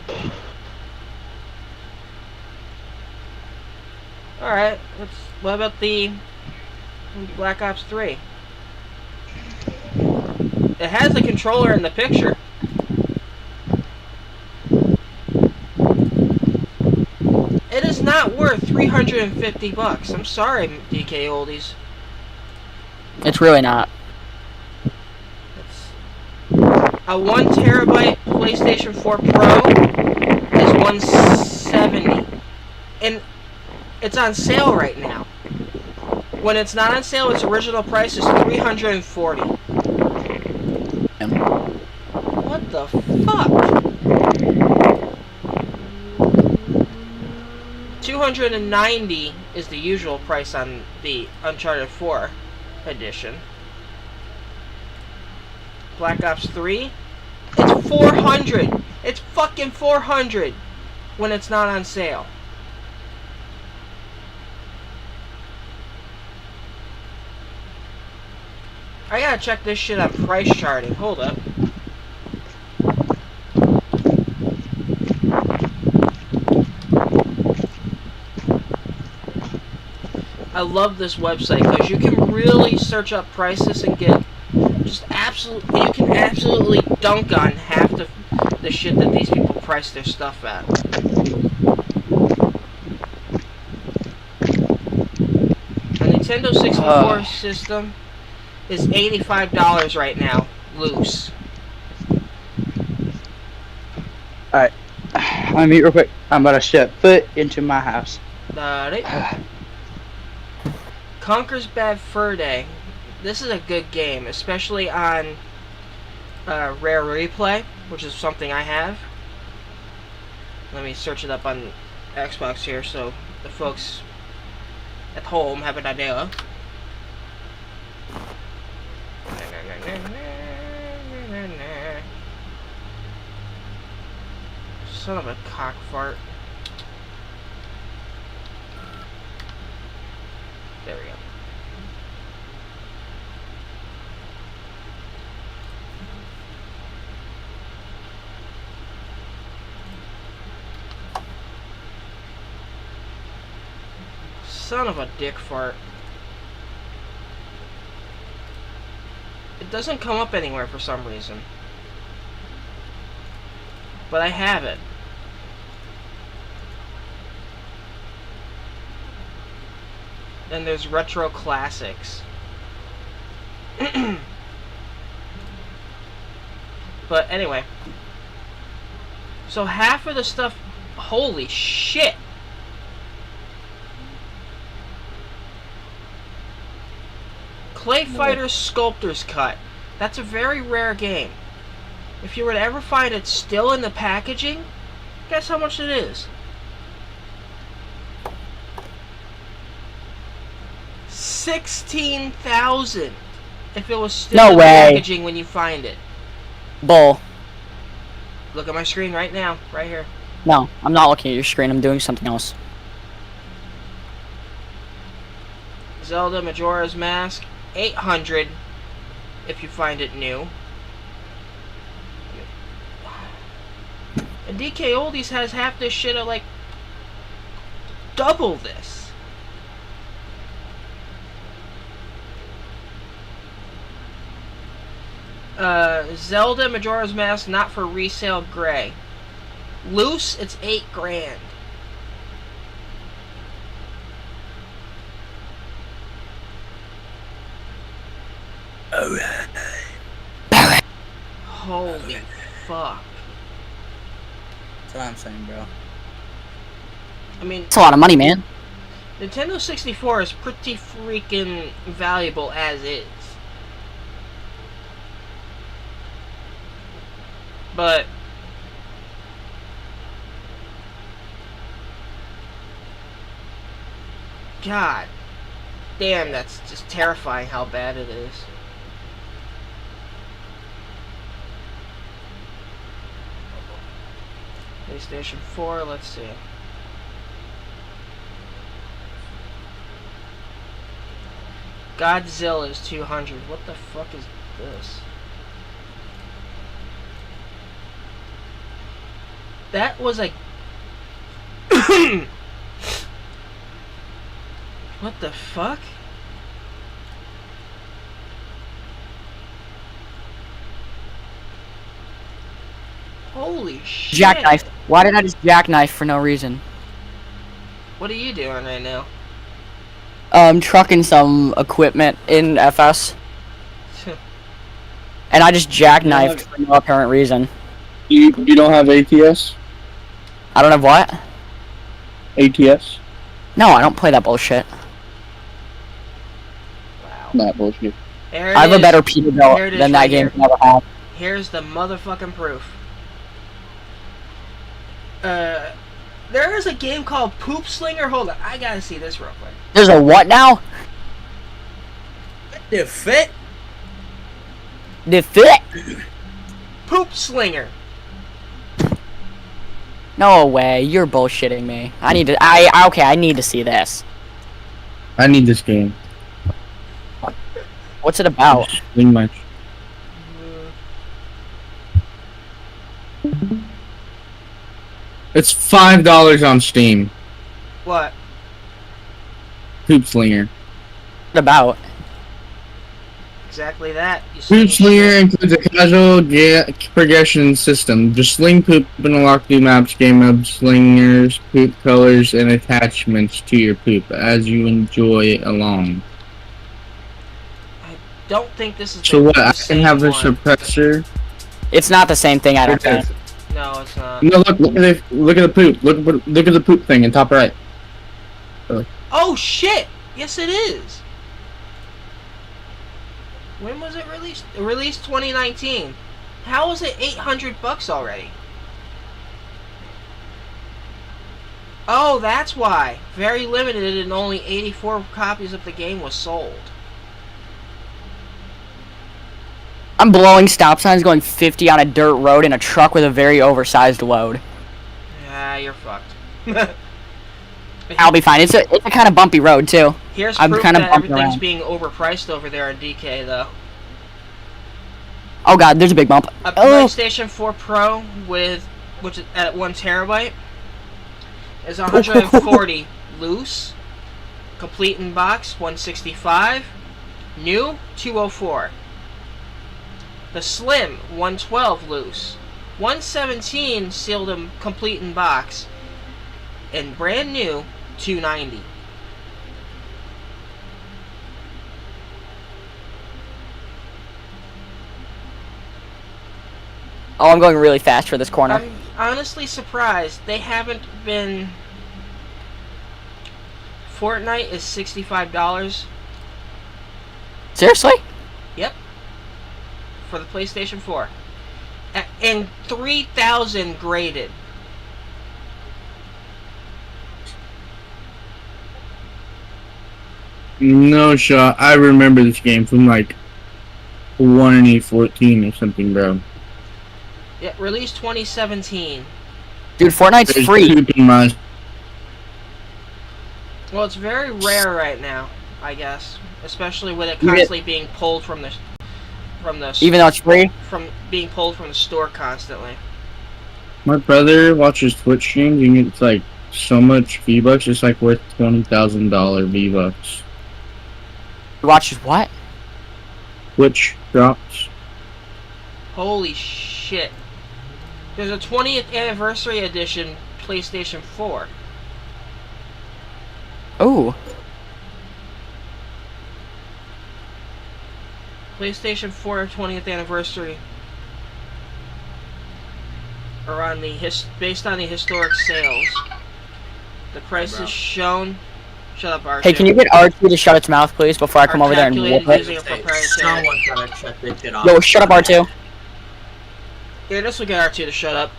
Alright, what about the Black Ops 3? It has the controller in the picture. It is not worth $350. I'm sorry, DK Oldies. It's really not. It's a 1TB PlayStation 4 Pro is $170, and it's on sale right now. When it's not on sale, its original price is $340. What the fuck? $290 is the usual price on the Uncharted 4 edition. Black Ops 3, it's $400. It's fucking $400 when it's not on sale. I gotta check this shit on price charting. Hold up. I love this website because you can really search up prices and get just absolutely, you can absolutely dunk on half the shit that these people price their stuff at. A Nintendo 64 system is $85 right now, loose. Alright, let me meet real quick. I'm about to step foot into my house. Conker's Bad Fur Day. This is a good game, especially on Rare Replay, which is something I have. Let me search it up on Xbox here so the folks at home have an idea. Son of a cock fart. There we go. Son of a dick fart. It doesn't come up anywhere for some reason. But I have it. Then there's Retro Classics. But anyway. So half of the stuff... Holy shit! Clay Fighter Sculptor's Cut. That's a very rare game. If you were to ever find it still in the packaging, guess how much it is? $16,000 if it was still in the packaging when you find it. Bull. Look at my screen right now, right here. No, I'm not looking at your screen. I'm doing something else. Zelda Majora's Mask, $800. if you find it new. And DK Oldies has half this shit at like double this. Zelda Majora's Mask not for resale gray. Loose, it's $8 grand. Holy fuck. That's what I'm saying, bro. I mean, It's a lot of money, man. Nintendo 64 is pretty freaking valuable as is. But God damn, that's just terrifying how bad it is. PlayStation 4, let's see. Godzilla is 200. What the fuck is this? That was like... What the fuck? Holy shit. Jackknife. Why did I just jackknife for no reason? What are you doing right now? Trucking some equipment in FS. And I just jackknifed for no apparent reason. You don't have ATS? I don't have what? ATS? No, I don't play that bullshit. Wow. Not bullshit. There it I have a is. better Peterbilt Here it is than that right game here. can ever have. Here's the motherfucking proof. There is a game called Poop Slinger. Hold on, I gotta see this real quick. There's a what now? The fit? The fit? Poop Slinger. No way, you're bullshitting me. I need to. Okay, I need to see this. I need this game. What's it about? Wing match. It's $5 on Steam. What? Hoop Slinger. What's it about? Exactly that. You Hoop see? Slinger includes a casual progression system. Just sling poop and unlock new maps, game modes, slingers, poop colors, and attachments to your poop as you enjoy along. Don't think this is So the what? I same can have the one. suppressor. It's not the same thing, I don't think. No, it's not. No, look at the poop. Look at the poop thing in top right. Oh shit! Yes, it is. When was it released? It released 2019. How is it $800 already? Oh, that's why. Very limited and only 84 copies of the game was sold. I'm blowing stop signs going 50 on a dirt road in a truck with a very oversized load. Ah, you're fucked. I'll be fine. It's a kind of bumpy road, too. Here's I'm proof kinda that bumping everything's around. being overpriced over there on DK, though. Oh god, there's a big bump. A Oh, PlayStation 4 Pro which is at 1 terabyte is 140 loose, complete in box 165, new 204. The Slim 112 loose, 117 sealed and complete in box, and brand new 290. oh, I'm going really fast for this corner. I'm honestly surprised they haven't been. Fortnite is $65. Seriously? Yep. For the PlayStation 4. And 3,000 graded. No shot. I remember this game from like 2014 or something, bro. Yeah, released 2017. Dude, Fortnite's There's free. poop in my- Well, it's very rare right now, I guess. Especially with it Yeah. constantly being pulled from the from the Even though it's free? from being pulled from the store constantly. My brother watches Twitch streams and it's like so much V-Bucks, it's like worth $20,000 V-Bucks. You watches what? Twitch drops. Holy shit! There's a 20th anniversary edition PlayStation 4. Ooh. PlayStation 4 20th anniversary. Or on the based on the historic sales. The price is shown. Shut up, R2. Hey, can you get R2 to shut its mouth, please, before I come over there and Calculated whoop it? using a proprietary. Someone's gotta shut this shit off. Yo, shut up, R2. Yeah, this will get R2 to shut up.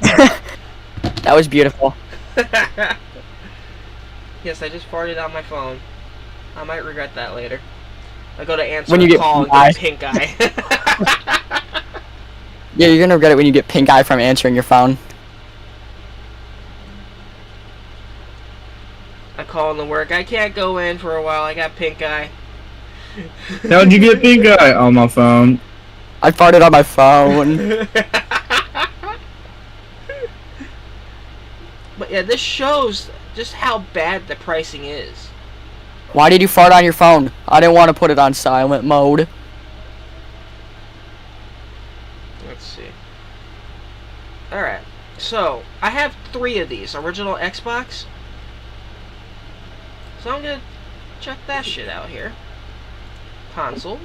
That was beautiful. Yes, I just farted on my phone. I might regret that later. I go to answer When you the get call and eye. get pink eye. Yeah, you're gonna regret it when you get pink eye from answering your phone. I call in the work. I can't go in for a while. I got pink eye. How'd you get pink eye? On my phone. I farted on my phone. But yeah, this shows just how bad the pricing is. Why did you fart on your phone? I didn't want to put it on silent mode. Let's see. Alright, so I have 3 of these original Xbox. So I'm gonna check that shit out here. Console.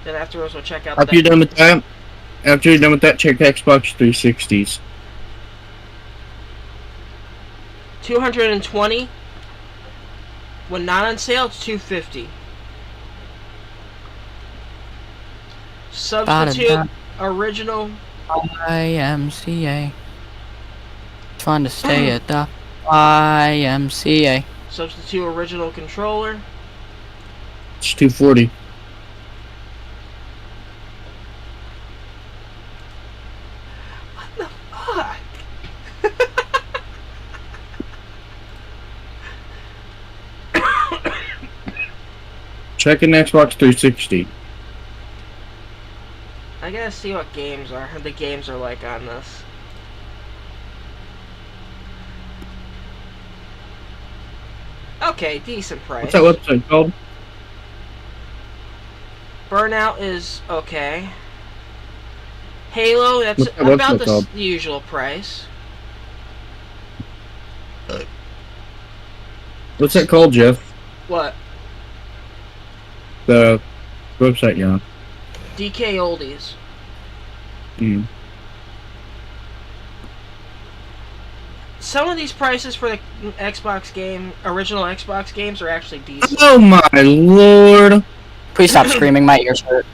Then afterwards we'll check out After you're done with that, check Xbox 360s. 220. When not on sale, it's $250. Substitute original. YMCA. It's fun to stay at the YMCA. Substitute original controller. It's $240. What the fuck? Check an Xbox 360. I gotta see what the games are like on this. Okay, decent price. What's that website called? Burnout is okay. Halo, that's What's that about website called? the usual price. What's that called, Jeff? What? The website you're on. DK Oldies. Mm. Some of these prices for the original Xbox games are actually decent. Oh my lord! Please stop screaming, my ears hurt.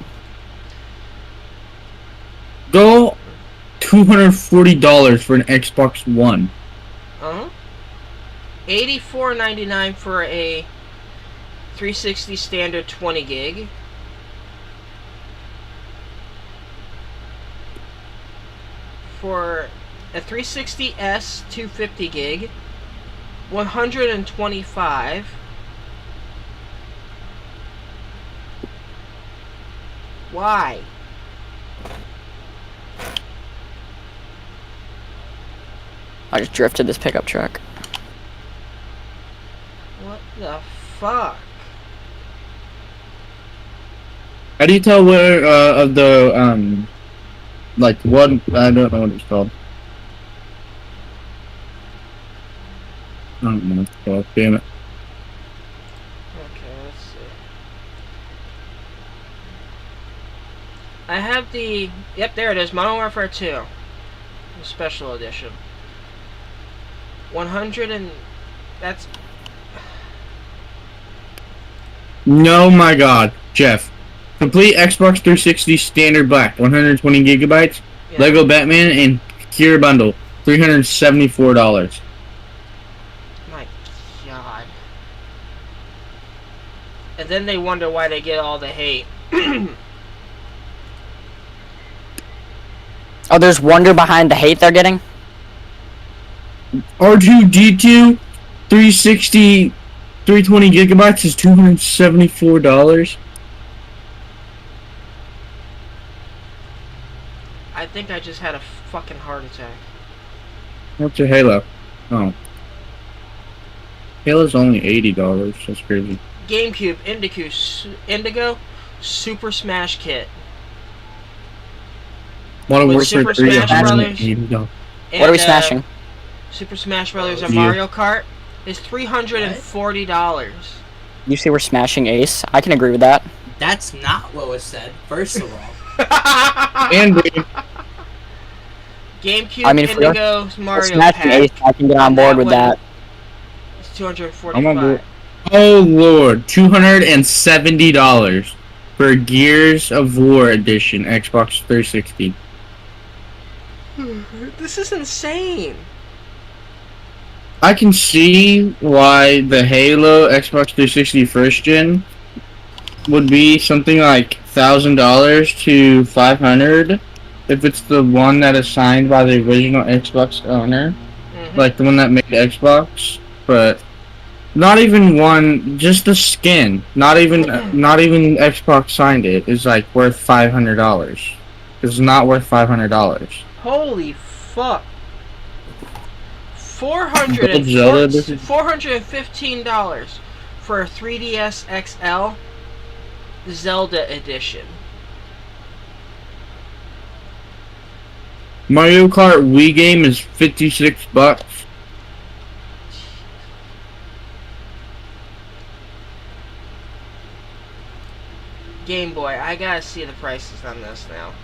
Go $240 for an Xbox One. Uh-huh. $84.99 for a 360 standard 20 gig. For a 360S 250 gig, $125. Why? I just drifted this pickup truck. What the fuck? How do you tell where of the like one? I don't know what it's called. I don't know what it's called. Damn it! Okay, let's see. I have the... Yep, there it is. Modern Warfare 2. The Special Edition. 100 and... That's... No, my God, Jeff. Complete Xbox 360 standard black, 120 gigabytes. Yeah. Lego Batman and Cure bundle, $374. My God. And then they wonder why they get all the hate. Oh, there's wonder behind the hate they're getting? R2D2 360 320 gigabytes is $274. I think I just had a fucking heart attack. What's your Halo? Oh. Halo's only $80. That's crazy. GameCube Indigo Super Smash Kit. Modern With Warfare Super 3, Smash Brothers. $180. And, What are we smashing? Super Smash Brothers and Yeah. Mario Kart is $340. You say we're smashing Ace? I can agree with that. That's not what was said, first of all. And dude, GameCube I mean, if we're Indigo Mario smashing Ace, Pack I can get on board with one that. is I'm on $245. board. Oh lord, $270 for Gears of War Edition, Xbox 360. This is insane. I can see why the Halo Xbox 360 first gen would be something like $1,000 to $500 if it's the one that is signed by the original Xbox owner, like the one that made Xbox. But not even one, just the skin. Not even Xbox signed it is like worth $500. It's not worth $500. Holy fuck. Zelda edition? $415 for a 3DS XL Zelda edition. Mario Kart Wii game is $56. Game Boy, I gotta see the prices on this now.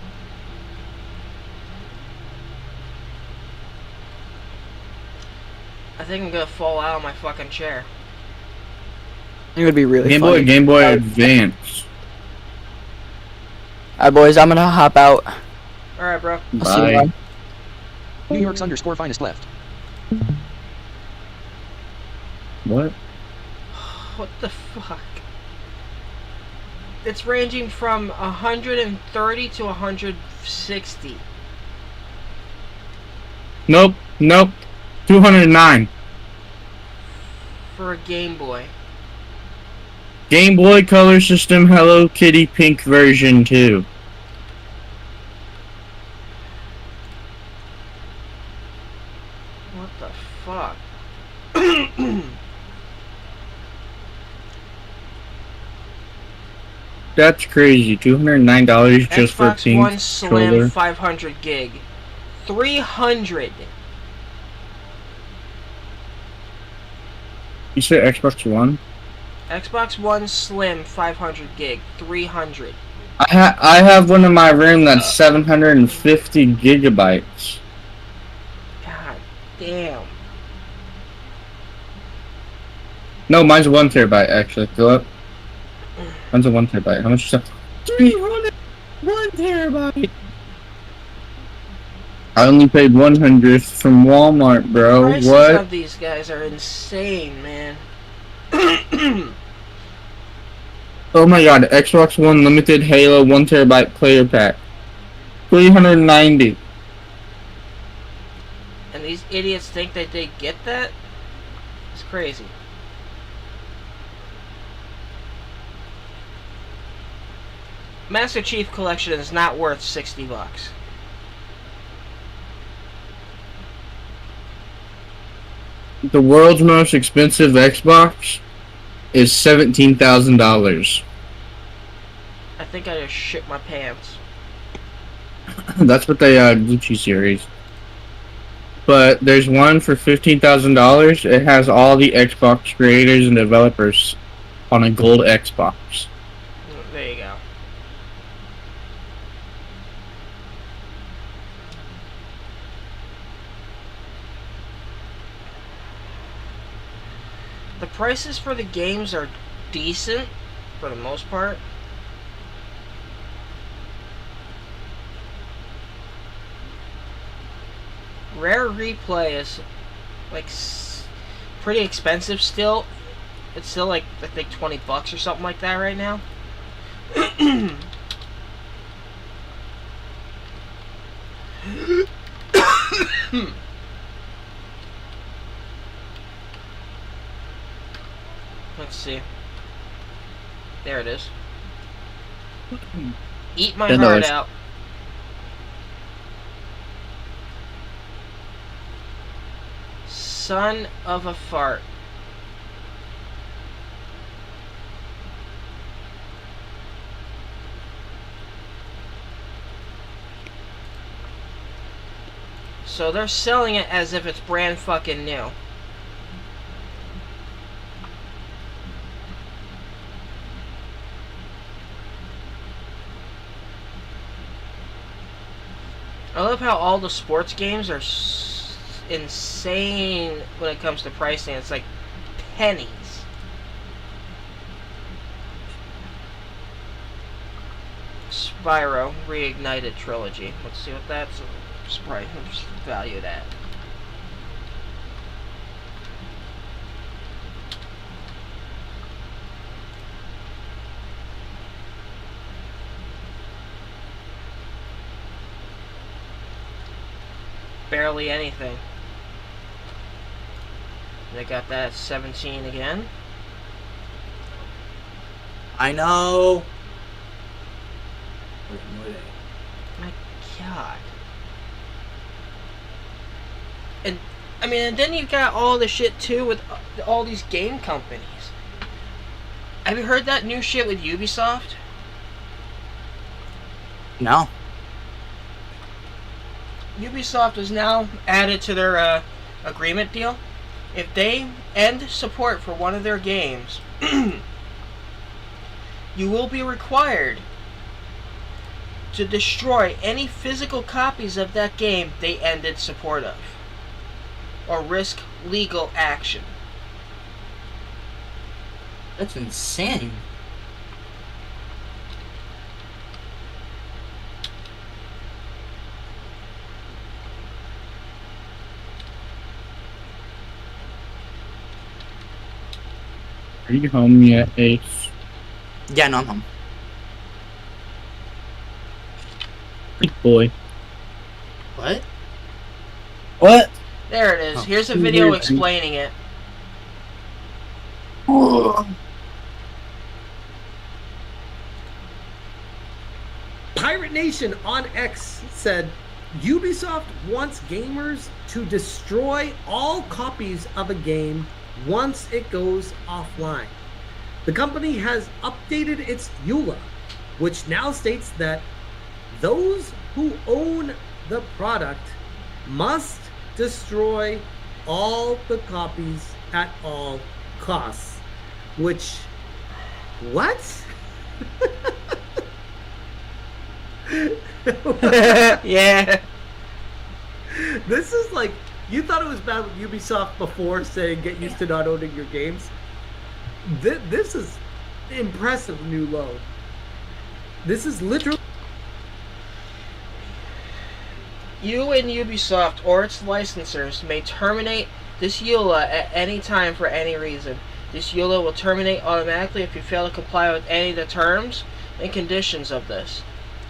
I think I'm gonna fall out of my fucking chair. It would be really Game funny. Boy, Game Boy Advance. Alright, boys, I'm gonna hop out. Alright, bro. I'll see you Bye. around. New York's _ finest left. What? What the fuck? It's ranging from 130 to 160. Nope. 209. For a Game Boy. Game Boy Color System Hello Kitty Pink version 2. What the fuck? That's crazy. $209 just for a Xbox pink One Slim controller. 500 gig. 300. You said Xbox One? Xbox One Slim 500 gig. 300. I have one in my room that's 750 gigabytes. God damn. No, mine's 1 terabyte actually. Go up. Mine's a 1 terabyte. How much is that? 300. 1 terabyte. I only paid 100 from Walmart, bro. Prices What? of these guys are insane, man. Oh my god, Xbox One Limited Halo 1 terabyte player pack. 390. And these idiots think that they get that? It's crazy. Master Chief Collection is not worth $60. The world's most expensive Xbox is $17,000. I think I just shit my pants. That's what they Gucci series. But there's one for $15,000. It has all the Xbox creators and developers on a gold Xbox. There you go. The prices for the games are decent, for the most part. Rare Replay is like pretty expensive still. It's still like I think $20 or something like that right now. Let's see. There it is. Eat my $10. heart out. Son of a fart. So they're selling it as if it's brand fucking new. I love how all the sports games are insane when it comes to pricing. It's like pennies. Spyro Reignited Trilogy. Let's see what that's valued at. Barely anything. They got that at 17 again. I know. My God. And I mean, and then you got all the shit too with all these game companies. Have you heard that new shit with Ubisoft? No. Ubisoft is now added to their agreement deal. If they end support for one of their games, you will be required to destroy any physical copies of that game they ended support of, or risk legal action. That's insane. Are you home yet, Ace? Yeah, no, I'm home. Good boy. What? What? There it is. Oh. Here's a video explaining it. Pirate Nation on X said Ubisoft wants gamers to destroy all copies of a game once it goes offline. The company has updated its EULA, which now states that those who own the product must destroy all the copies at all costs. Which, what? Yeah. This is like, you thought it was bad with Ubisoft before saying get used to not owning your games. This is impressive new low. This is literally... You and Ubisoft or its licensors may terminate this EULA at any time for any reason. This EULA will terminate automatically if you fail to comply with any of the terms and conditions of this.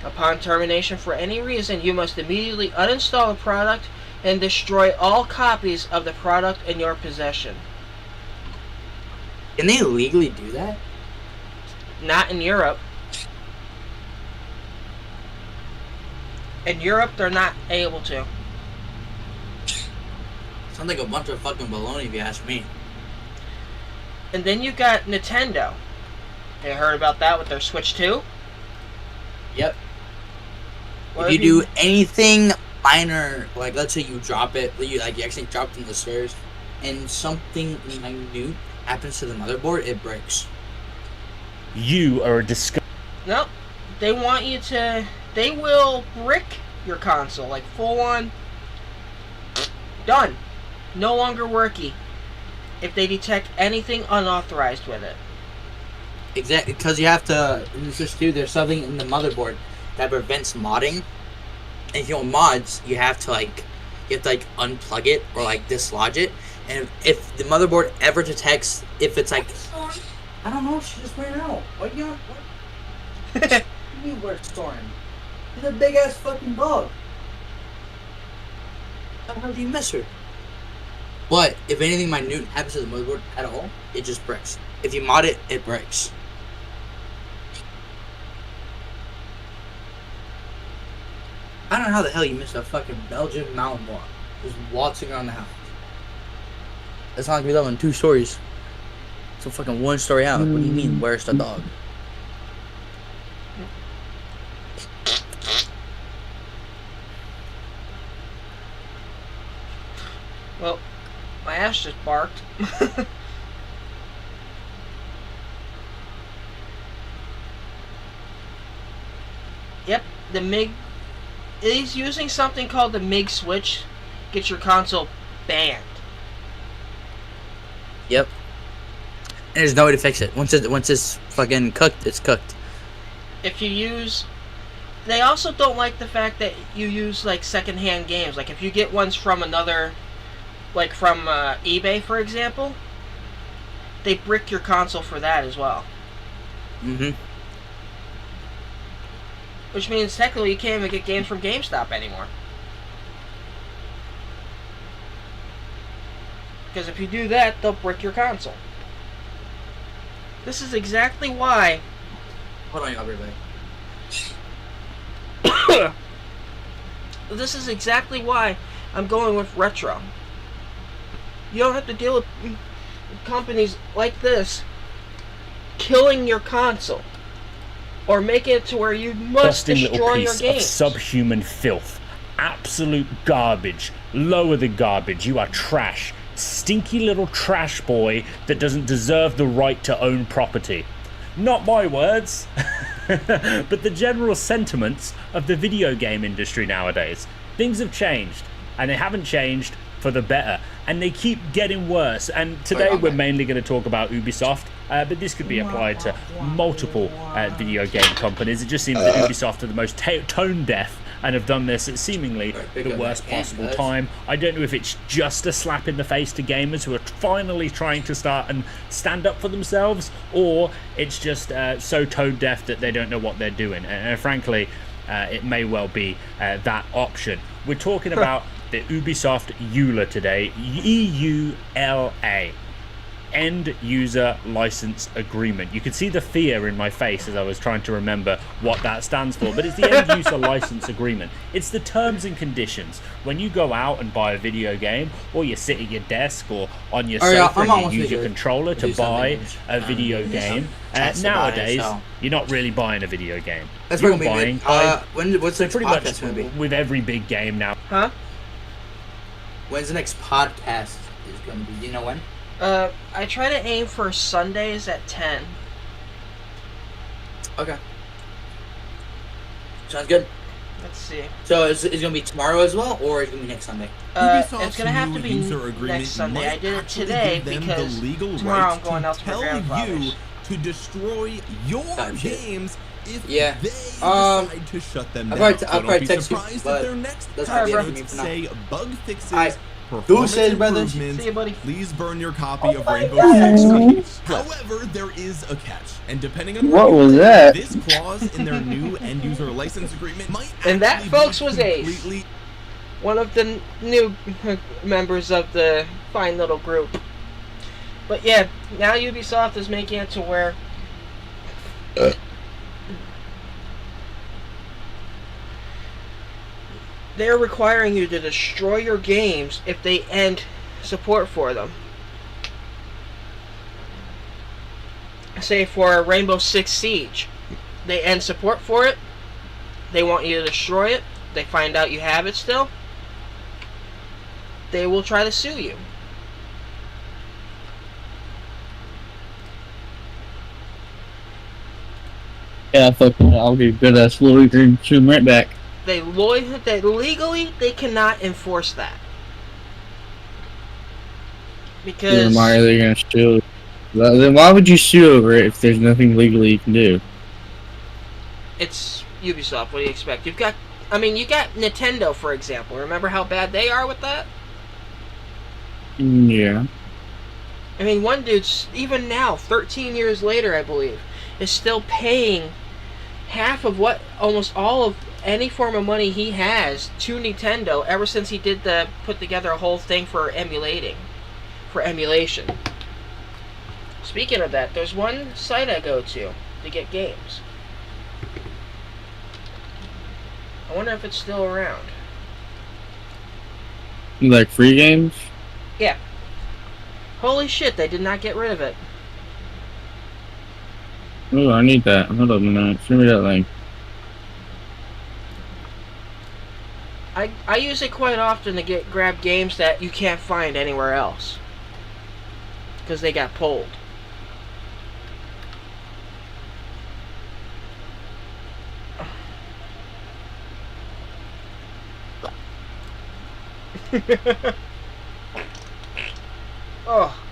Upon termination for any reason, you must immediately uninstall the product and destroy all copies of the product in your possession. Can they legally do that? Not in Europe. In Europe, they're not able to. Sounds like a bunch of fucking baloney if you ask me. And then you got Nintendo. You heard about that with their Switch 2? Yep. What If you have do anything minor, like let's say you drop it, you actually dropped it in the stairs, and something minute happens to the motherboard, it breaks. You are a disgusting. Nope. They want you to... They will brick your console, like full on. Done. No longer worky. If they detect anything unauthorized with it. Exactly, because you have to, in the Switch 2, there's something in the motherboard that prevents modding. And if you want mods, you have to unplug it or dislodge it. And if the motherboard ever detects, if it's like, I don't know, she just ran out. What you got? What do you mean where's Storm? She's a big ass fucking dog. How the hell do you miss her? But if anything minute happens to the motherboard at all, it just breaks. If you mod it, it breaks. I don't know how the hell you missed a fucking Belgian Malinois just waltzing around the house. It's not like we live in 2 stories. It's a fucking 1-story house. What do you mean, where's the dog? Well, my ass just barked. Yep, the MIG is using something called the MIG switch. Get your console banned. Yep. And there's no way to fix it. Once it's fucking cooked, it's cooked. If you use, they also don't like the fact that you use like secondhand games. Like if you get ones from another, like from eBay, for example, they brick your console for that as well. Mm-hmm. Which means technically you can't even get games from GameStop anymore. Because if you do that, they'll brick your console. This is exactly why. Hold on, everybody. This is exactly why I'm going with retro. You don't have to deal with companies like this killing your console or making it to where you must Busting destroy little your piece of games. subhuman filth. Absolute garbage. Lower the garbage. You are trash. Stinky little trash boy that doesn't deserve the right to own property. Not my words, but the general sentiments of the video game industry nowadays. Things have changed, and they haven't changed for the better, and they keep getting worse. And today we're mainly going to talk about Ubisoft, but this could be applied to multiple video game companies. It just seems that Ubisoft are the most tone deaf and have done this at seemingly the worst possible time. I don't know if it's just a slap in the face to gamers who are finally trying to start and stand up for themselves, or it's just so tone deaf that they don't know what they're doing. And frankly, it may well be that option. We're talking about the Ubisoft EULA today, EULA. End User License Agreement. You could see the fear in my face as I was trying to remember what that stands for, but it's the End User License Agreement. It's the terms and conditions. When you go out and buy a video game, or you sit at your desk or on your sofa and you use your controller to buy a video game, nowadays you're not really buying a video game. That's you're what buying what's the next pretty podcast much going to be? with every big game now. Huh? When's the next podcast is going to be? Do you know when? I try to aim for Sundays at 10. Okay. Sounds good. Let's see. So is it going to be tomorrow as well, or is it going to be next Sunday? It's going to have to be next Sunday. I did it today because tomorrow I'm going out to my grandfather's. To destroy your games if they decide to shut them down. I'll probably text you, surprised but that their next that's probably episodes say bug fixes, performance Deuces, brothers. improvements. See you, buddy. Please burn your copy of Rainbow Six. However, there is a catch, and depending on What you was play, that? this clause in their new end user license agreement might And that, actually folks, be was Ace. completely One of the new members of the fine little group. But yeah, now Ubisoft is making it to where they're requiring you to destroy your games if they end support for them. Say for Rainbow Six Siege, they end support for it, they want you to destroy it, they find out you have it still, they will try to sue you. Yeah, fuck it. I'll be good ass lawyer and shoot him right back. They legally they cannot enforce that. Because Why are they gonna sue? Then why would you sue over it if there's nothing legally you can do? it's Ubisoft, what do you expect? You got Nintendo, for example. Remember how bad they are with that? Yeah. I mean, one dude's, even now, 13 years later, I believe, is still paying half of what, almost all of any form of money he has to Nintendo ever since he did put together a whole thing for emulating. for emulation. Speaking of that, there's one site I go to get games. I wonder if it's still around. Like free games? Yeah. Holy shit, they did not get rid of it. Oh, I need that. Hold up a minute. Show me that link. I use it quite often to grab games that you can't find anywhere else. Because they got pulled. Oh.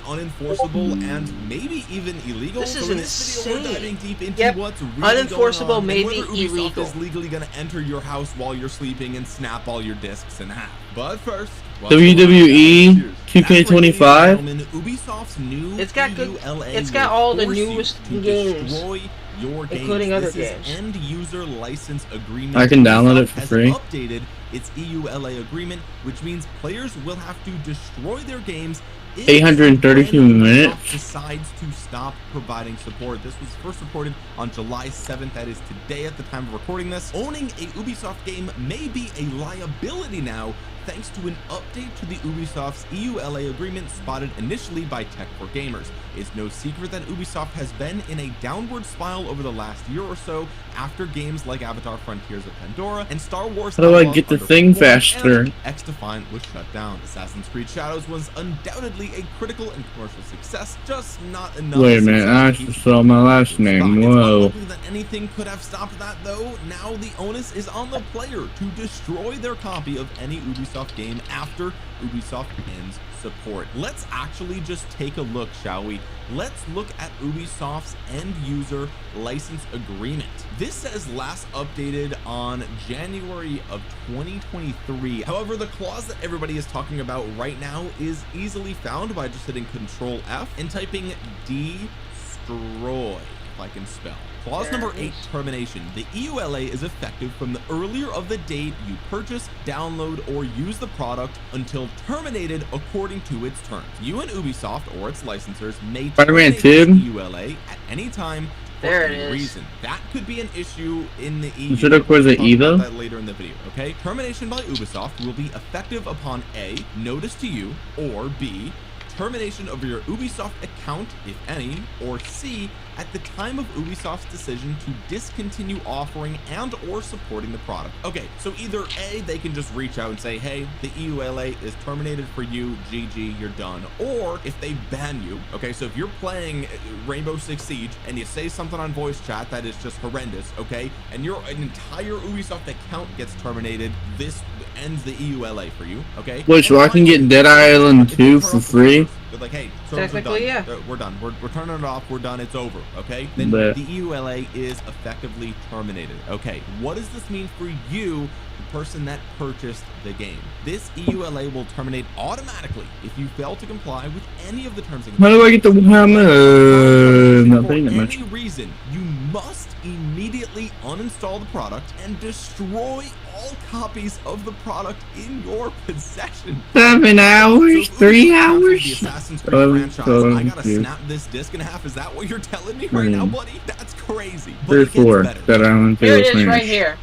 Unenforceable and maybe even illegal. This is so in this video, we're diving deep into what's really unenforceable, going on, maybe and whether Ubisoft illegal. is legally going to enter your house while you're sleeping and snap all your discs in half. But first, WWE 2K25. Ubisoft's new it's got good. EULA It's got all the will force newest you to games, destroy your games. including other This games. is end user license agreement. I can download it for Ubisoft has free. updated its EULA agreement, which means players will have to destroy their games if 832 and minutes. Ubisoft decides to stop providing support. This was first reported on July 7th. That is today at the time of recording this. Owning a Ubisoft game may be a liability now, thanks to an update to the Ubisoft's EULA agreement spotted initially by Tech4Gamers. It's no secret that Ubisoft has been in a downward spiral over the last year or so after games like Avatar Frontiers of Pandora and Star Wars. How do I get the thing faster? X-Defiant was shut down. Assassin's Creed Shadows was undoubtedly a critical and commercial success, just not enough. Wait a minute, I just saw my last name. It's Whoa. unlikely that anything could have stopped that, though. Now the onus is on the player to destroy their copy of any Ubisoft game after Ubisoft ends support. Let's actually just take a look, shall we? Let's look at Ubisoft's end user license agreement. This says last updated on January of 2023. However, the clause that everybody is talking about right now is easily found by just hitting Control F and typing destroy, if I can spell. Clause number 8, termination. The EULA is effective from the earlier of the date you purchase, download, or use the product until terminated according to its terms. You and Ubisoft or its licensors may Spider-Man terminate 2? the EULA at any time for There it any is. reason. That could be an issue in the EU. Should I put the We'll E talk about though? that later in the video, okay? Termination by Ubisoft will be effective upon A, notice to you, or B, termination of your Ubisoft account, if any, or C, at the time of Ubisoft's decision to discontinue offering and or supporting the product. Okay, so either A, they can just reach out and say, hey, the EULA is terminated for you, GG, you're done. Or if they ban you, okay, so if you're playing Rainbow Six Siege and you say something on voice chat that is just horrendous, okay, and your entire Ubisoft account gets terminated, this ends the EULA for you, okay? Wait, so I can get Dead Island 2 for free? They're like, hey, servers are Technically, done. yeah. We're done. We're turning it off. We're done. It's over. Okay. Then Bet. the EULA is effectively terminated. Okay. What does this mean for you, the person that purchased the game? This EULA will terminate automatically if you fail to comply with any of the terms and How do I get the hammer? Not for paying that much. any reason, you must immediately uninstall the product and destroy all copies of the product in your possession. 7 hours? So 3 The hours? Assassin's Creed franchise, I gotta snap this disc in half. Is that what you're telling me right now, buddy? That's crazy. But 3 or it gets 4. better. Dead Island 2 Here it is, finished. right here.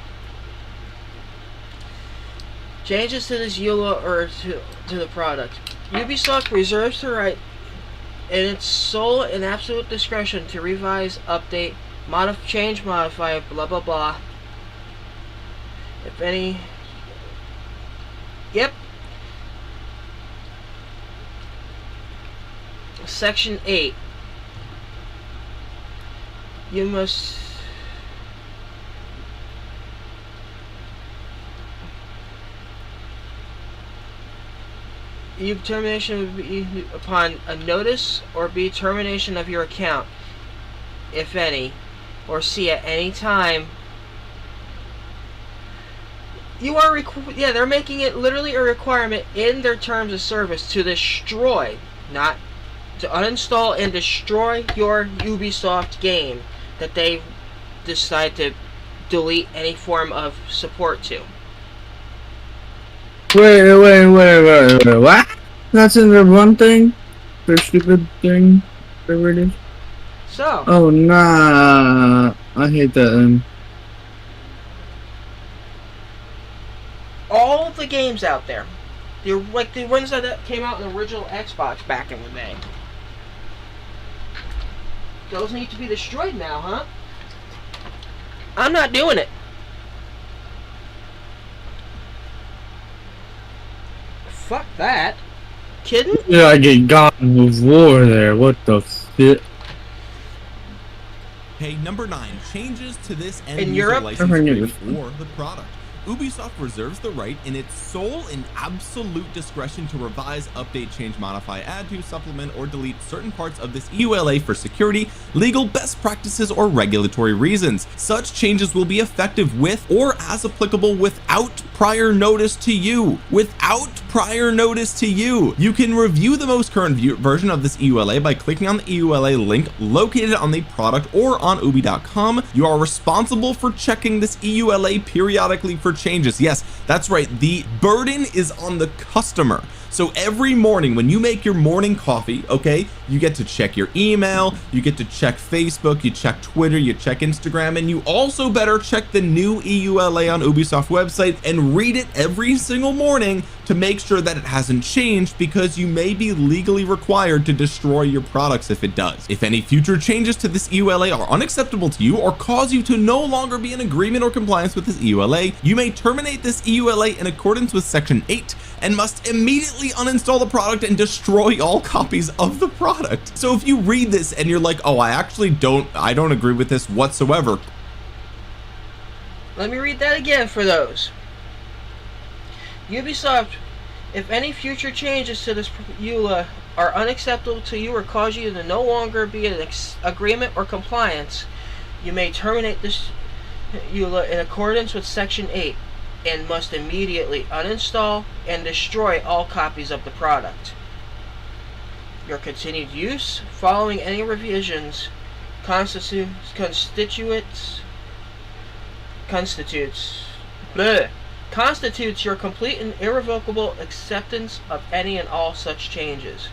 Changes to this EULA or to the product. Ubisoft reserves the right in its sole and absolute discretion to revise, update, change, modify, blah blah blah. If any. Yep. Section 8. You must. Termination would be upon a notice, or B, termination of your account, if any, or C, at any time. You are yeah, they're making it literally a requirement in their terms of service to destroy, not to uninstall and destroy your Ubisoft game that they decide to delete any form of support to. Wait, what? That's in the one thing? The stupid thing? Whatever it is? So, Oh, nah. I hate that. all the games out there, like the ones that came out in the original Xbox back in the day, those need to be destroyed now, huh? I'm not doing it. Fuck that. Kidding? Yeah, I get gone with war there. What the shit? Okay, number 9, changes to this end In user Europe? license Never knew agreement this. for the product. Ubisoft reserves the right in its sole and absolute discretion to revise, update, change, modify, add to, supplement, or delete certain parts of this EULA for security, legal, best practices, or regulatory reasons. Such changes will be effective with or as applicable without prior notice to you. Without prior notice to you. You can review the most current version of this EULA by clicking on the EULA link located on the product or on ubi.com. You are responsible for checking this EULA periodically for changes. Yes, that's right. The burden is on the customer. So every morning when you make your morning coffee, okay, you get to check your email, you get to check Facebook, you check Twitter, you check Instagram, and you also better check the new EULA on Ubisoft website and read it every single morning to make sure that it hasn't changed, because you may be legally required to destroy your products if it does. If any future changes to this EULA are unacceptable to you or cause you to no longer be in agreement or compliance with this EULA, you may terminate this EULA in accordance with Section 8 and must immediately uninstall the product and destroy all copies of the product. So if you read this and you're like, oh, I don't agree with this whatsoever. Let me read that again for those. Ubisoft, if any future changes to this EULA are unacceptable to you or cause you to no longer be in agreement or compliance, you may terminate this EULA in accordance with Section 8 and must immediately uninstall and destroy all copies of the product. Your continued use following any revisions constitutes your complete and irrevocable acceptance of any and all such changes.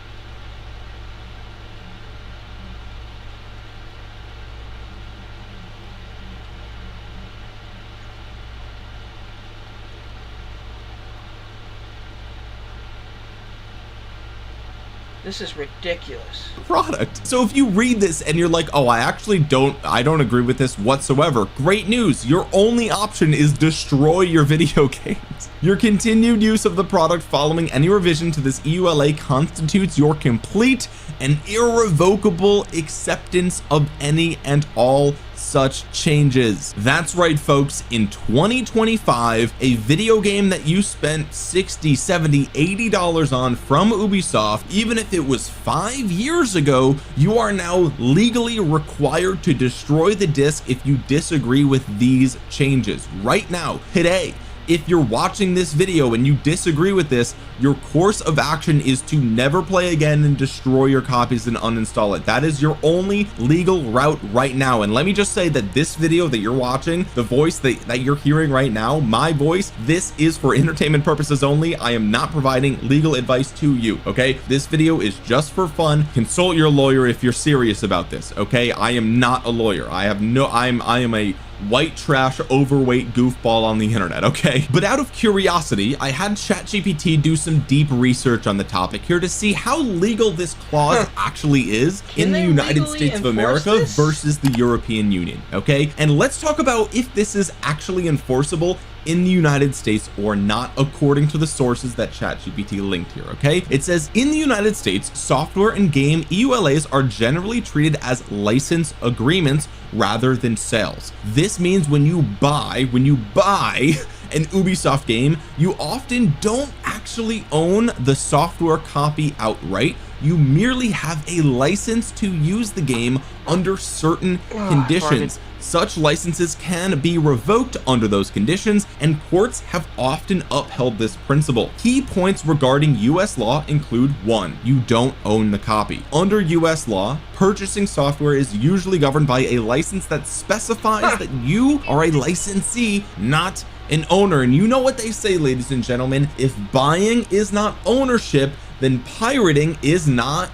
This is ridiculous. Product. So if you read this and you're like, oh, I don't agree with this whatsoever, great news. Your only option is destroy your video games. Your continued use of the product following any revision to this EULA constitutes your complete and irrevocable acceptance of any and all such changes. That's right, folks. In 2025, a video game that you spent $60, $70, $80 on from Ubisoft, even if it was 5 years ago, you are now legally required to destroy the disc if you disagree with these changes. Right now, today, if you're watching this video and you disagree with this, your course of action is to never play again and destroy your copies and uninstall it. That is your only legal route right now. And let me just say that this video that you're watching, the voice that you're hearing right now, my voice, this is for entertainment purposes only. I am not providing legal advice to you, okay? This video is just for fun. Consult your lawyer if you're serious about this, okay? I am not a lawyer. I am a white trash overweight goofball on the internet, okay? But out of curiosity, I had ChatGPT do some deep research on the topic here to see how legal this clause actually is in the United States of America versus the European Union, okay? And let's talk about if this is actually enforceable in the United States or not, according to the sources that ChatGPT linked here, okay? It says, in the United States, software and game EULAs are generally treated as license agreements rather than sales. This means when you buy an Ubisoft game, you often don't actually own the software copy outright. You merely have a license to use the game under certain conditions. Such licenses can be revoked under those conditions, and courts have often upheld this principle. Key points regarding US law include: 1. You don't own the copy. Under US law, purchasing software is usually governed by a license that specifies that you are a licensee, not an owner. And you know what they say, ladies and gentlemen, if buying is not ownership, then pirating is not.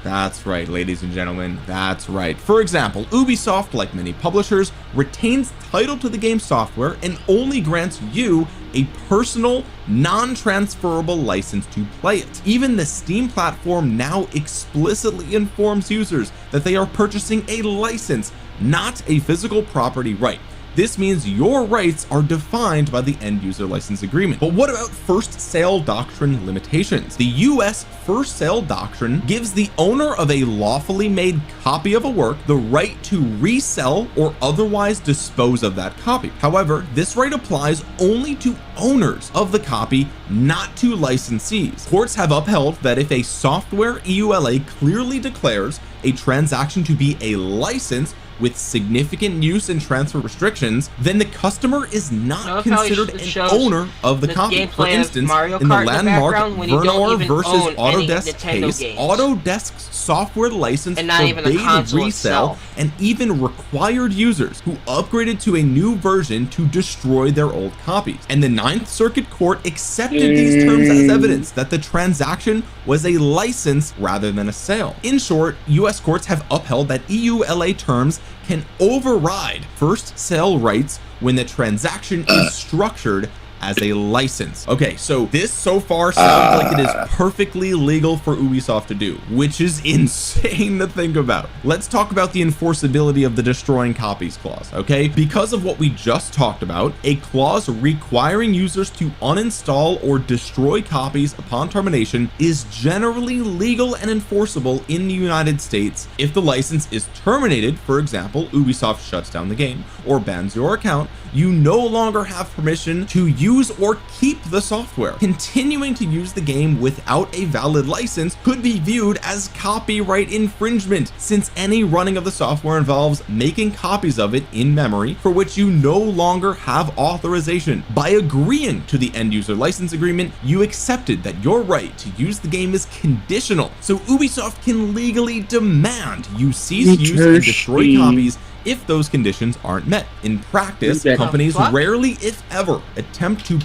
That's right, ladies and gentlemen, that's right. For example, Ubisoft, like many publishers, retains title to the game's software and only grants you a personal, non-transferable license to play it. Even the Steam platform now explicitly informs users that they are purchasing a license, not a physical property right. This means your rights are defined by the end user license agreement. But what about first sale doctrine limitations? The US first sale doctrine gives the owner of a lawfully made copy of a work the right to resell or otherwise dispose of that copy. However, this right applies only to owners of the copy, not to licensees. Courts have upheld that if a software EULA clearly declares a transaction to be a license with significant use and transfer restrictions, then the customer is not considered an owner of the copy. For instance, in the landmark Vernor versus Autodesk case, Autodesk's software license forbade resale and even required users who upgraded to a new version to destroy their old copies. And the Ninth Circuit Court accepted these terms as evidence that the transaction was a license rather than a sale. In short, US courts have upheld that EULA terms can override first sale rights when the transaction is structured as a license. Okay, so this so far sounds like it is perfectly legal for Ubisoft to do, which is insane to think about. Let's talk about the enforceability of the destroying copies clause, okay? Because of what we just talked about, a clause requiring users to uninstall or destroy copies upon termination is generally legal and enforceable in the United States. If the license is terminated, for example, Ubisoft shuts down the game or bans your account, you no longer have permission to use or keep the software. Continuing to use the game without a valid license could be viewed as copyright infringement, since any running of the software involves making copies of it in memory for which you no longer have authorization. By agreeing to the end user license agreement, you accepted that your right to use the game is conditional, so Ubisoft can legally demand you cease use and destroy copies if those conditions aren't met. In practice, companies rarely, if ever, attempt to.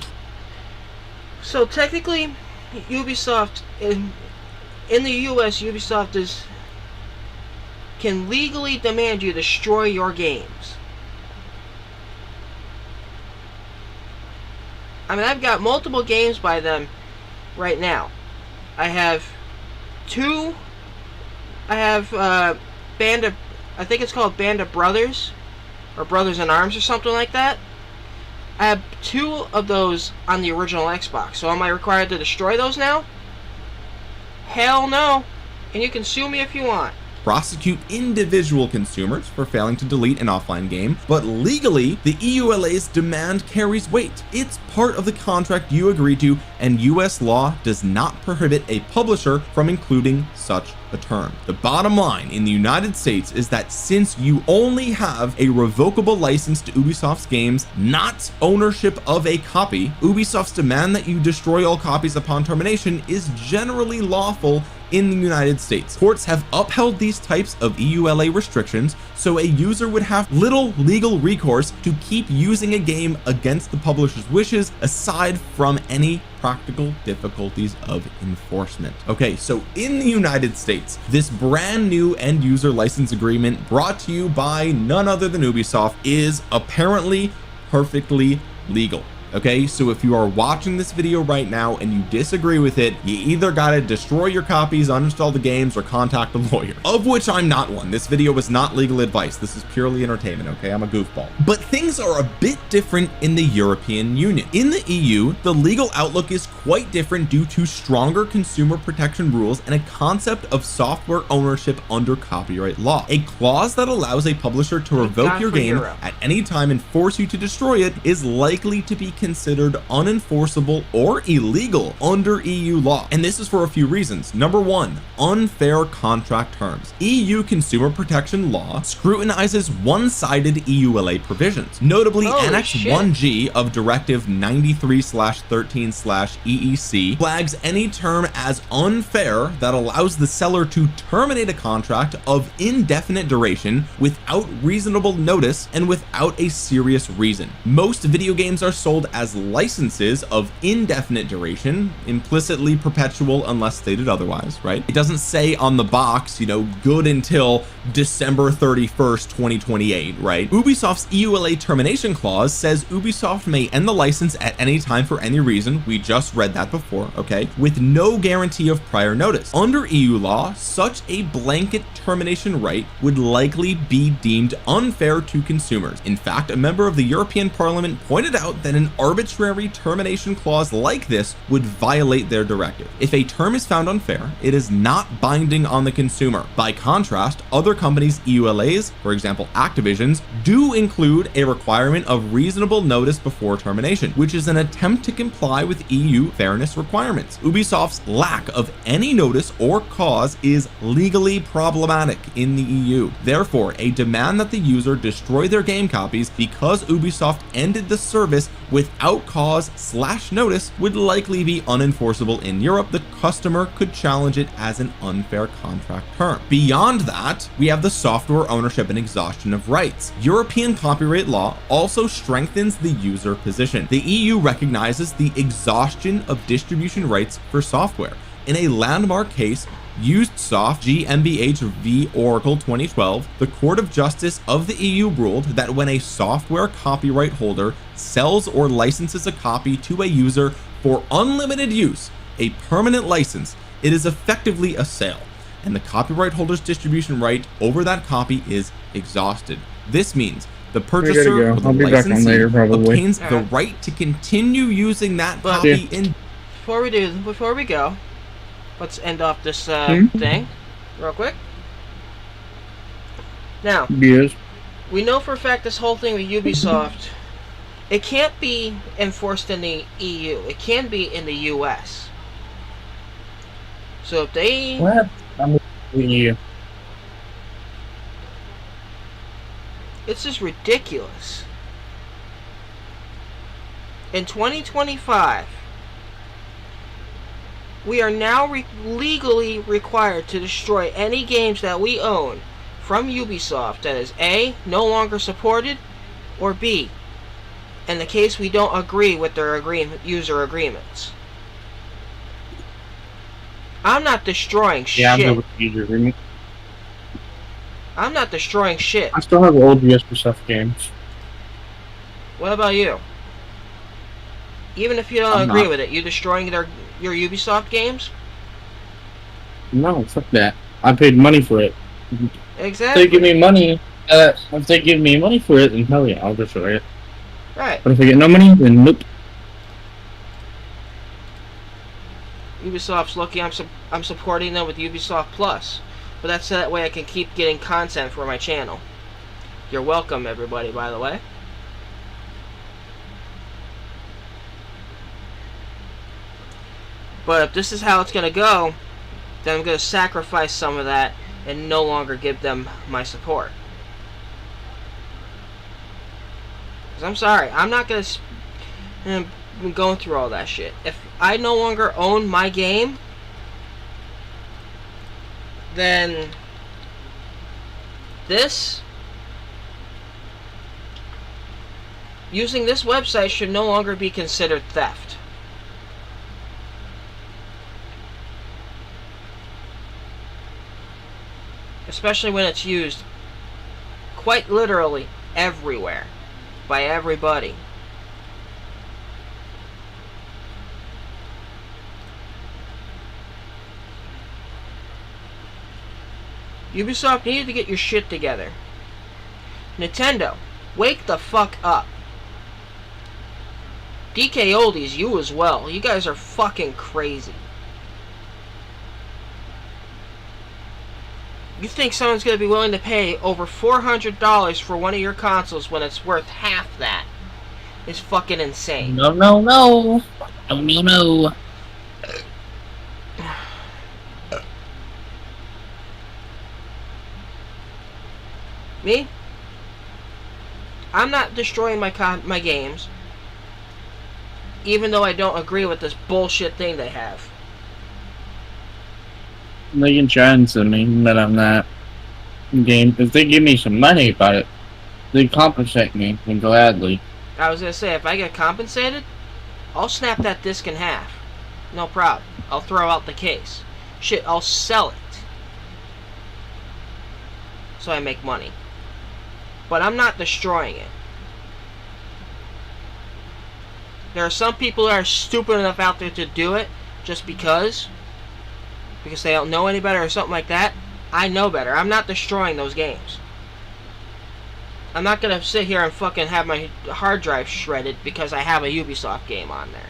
So technically, Ubisoft in the US, Ubisoft can legally demand you destroy your games. I mean, I've got multiple games by them right now. I have two. I have I think it's called Band of Brothers, or Brothers in Arms or something like that. I have two of those on the original Xbox, so am I required to destroy those now? Hell no. And you can sue me if you want. Prosecute individual consumers for failing to delete an offline game, but legally, the EULA's demand carries weight. It's part of the contract you agree to, and US law does not prohibit a publisher from including such a term. The bottom line in the United States is that since you only have a revocable license to Ubisoft's games, not ownership of a copy, Ubisoft's demand that you destroy all copies upon termination is generally lawful in the United States. Courts have upheld these types of EULA restrictions, so a user would have little legal recourse to keep using a game against the publisher's wishes, aside from any practical difficulties of enforcement. Okay, so in the United States, this brand new end user license agreement brought to you by none other than Ubisoft is apparently perfectly legal. Okay, so if you are watching this video right now and you disagree with it, you either gotta destroy your copies, uninstall the games, or contact a lawyer, of which I'm not one. This video is not legal advice. This is purely entertainment, okay? I'm a goofball. But things are a bit different in the European Union. In the EU, the legal outlook is quite different due to stronger consumer protection rules and a concept of software ownership under copyright law. A clause that allows a publisher to revoke your game at any time and force you to destroy it is likely to be considered unenforceable or illegal under EU law. And this is for a few reasons. Number one, unfair contract terms. EU consumer protection law scrutinizes one-sided EULA provisions. Notably, Holy Annex shit. 1G of Directive 93/13/EEC flags any term as unfair that allows the seller to terminate a contract of indefinite duration without reasonable notice and without a serious reason. Most video games are sold as licenses of indefinite duration, implicitly perpetual unless stated otherwise, right? It doesn't say on the box, you know, good until December 31st, 2028, right? Ubisoft's EULA termination clause says Ubisoft may end the license at any time for any reason. We just read that before, okay? With no guarantee of prior notice. Under EU law, such a blanket termination right would likely be deemed unfair to consumers. In fact, a member of the European Parliament pointed out that an arbitrary termination clause like this would violate their directive. If a term is found unfair, it is not binding on the consumer. By contrast, other companies' EULAs, for example Activision's, do include a requirement of reasonable notice before termination, which is an attempt to comply with EU fairness requirements. Ubisoft's lack of any notice or cause is legally problematic in the EU. Therefore, a demand that the user destroy their game copies because Ubisoft ended the service without cause/notice would likely be unenforceable in Europe. The customer could challenge it as an unfair contract term. Beyond that, we have the software ownership and exhaustion of rights. European copyright law also strengthens the user position. The EU recognizes the exhaustion of distribution rights for software. In a landmark case, UseSoft GmbH v Oracle 2012, the Court of Justice of the EU ruled that when a software copyright holder sells or licenses a copy to a user for unlimited use, a permanent license, it is effectively a sale, and the copyright holder's distribution right over that copy is exhausted. This means the purchaser or the licensee obtains the right to continue using that copy in. Before we go, let's end off this thing real quick. Now, Yes. we know for a fact this whole thing with Ubisoft, it can't be enforced in the EU. It can be in the US. So if they... What? Yeah. It's just ridiculous. In 2025, we are now legally required to destroy any games that we own from Ubisoft that is A, no longer supported, or B, in the case we don't agree with their user agreements. I'm not destroying shit. I'm good with user agreement. I'm not destroying shit. I still have old Ubisoft games. What about you? Even if you don't I'm agree not. with it, you destroying your Ubisoft games? No, fuck that. I paid money for it. Exactly. If they give me money, if they give me money for it, then hell yeah, I'll destroy it. Right. But if I get no money, then nope. Ubisoft's lucky I'm supporting them with Ubisoft Plus, but that's that way I can keep getting content for my channel. You're welcome, everybody, by the way. But if this is how it's gonna go, then I'm gonna sacrifice some of that and no longer give them my support. Because I'm sorry, I'm not gonna be going through all that shit. If I no longer own my game, then using this website should no longer be considered theft. Especially when it's used quite literally everywhere by everybody. Ubisoft needed to get your shit together. Nintendo, wake the fuck up. DK Oldies, you as well. You guys are fucking crazy. You think someone's going to be willing to pay over $400 for one of your consoles when it's worth half that? is fucking insane. No, no, no. No, no, no. Me? I'm not destroying my games, even though I don't agree with this bullshit thing they have. They can try and send me, but I'm not. Game. If they give me some money about it, they compensate me and gladly. I was gonna say, if I get compensated, I'll snap that disc in half. No problem. I'll throw out the case. Shit, I'll sell it. So I make money. But I'm not destroying it. There are some people that are stupid enough out there to do it just because they don't know any better or something like that. I know better. I'm not destroying those games. I'm not gonna sit here and fucking have my hard drive shredded because I have a Ubisoft game on there.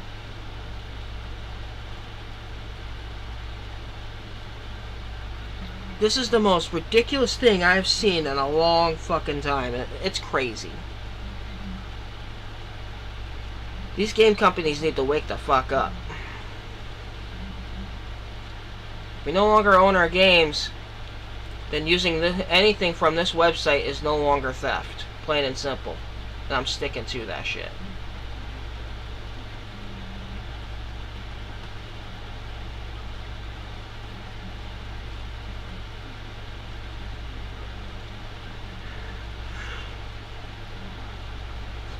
This is the most ridiculous thing I've seen in a long fucking time. It's crazy. These game companies need to wake the fuck up. We no longer own our games, then using anything from this website is no longer theft. Plain and simple. And I'm sticking to that shit.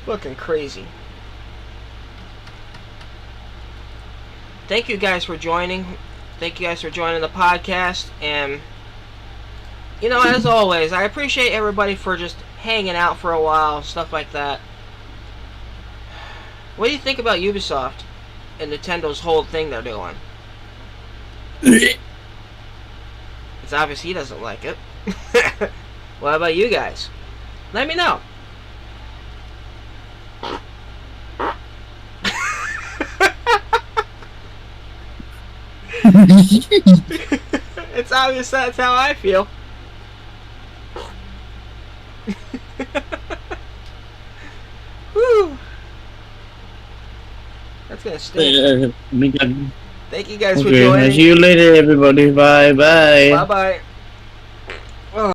Fucking crazy. Thank you guys for joining. Thank you guys for joining the podcast. And, you know, as always, I appreciate everybody for just hanging out for a while, stuff like that. What do you think about Ubisoft and Nintendo's whole thing they're doing? It's obvious he doesn't like it. What about you guys? Let me know. It's obvious that's how I feel. Whew. That's gonna stink. Thank you guys for joining. See you later, everybody. Bye, bye. Bye, bye.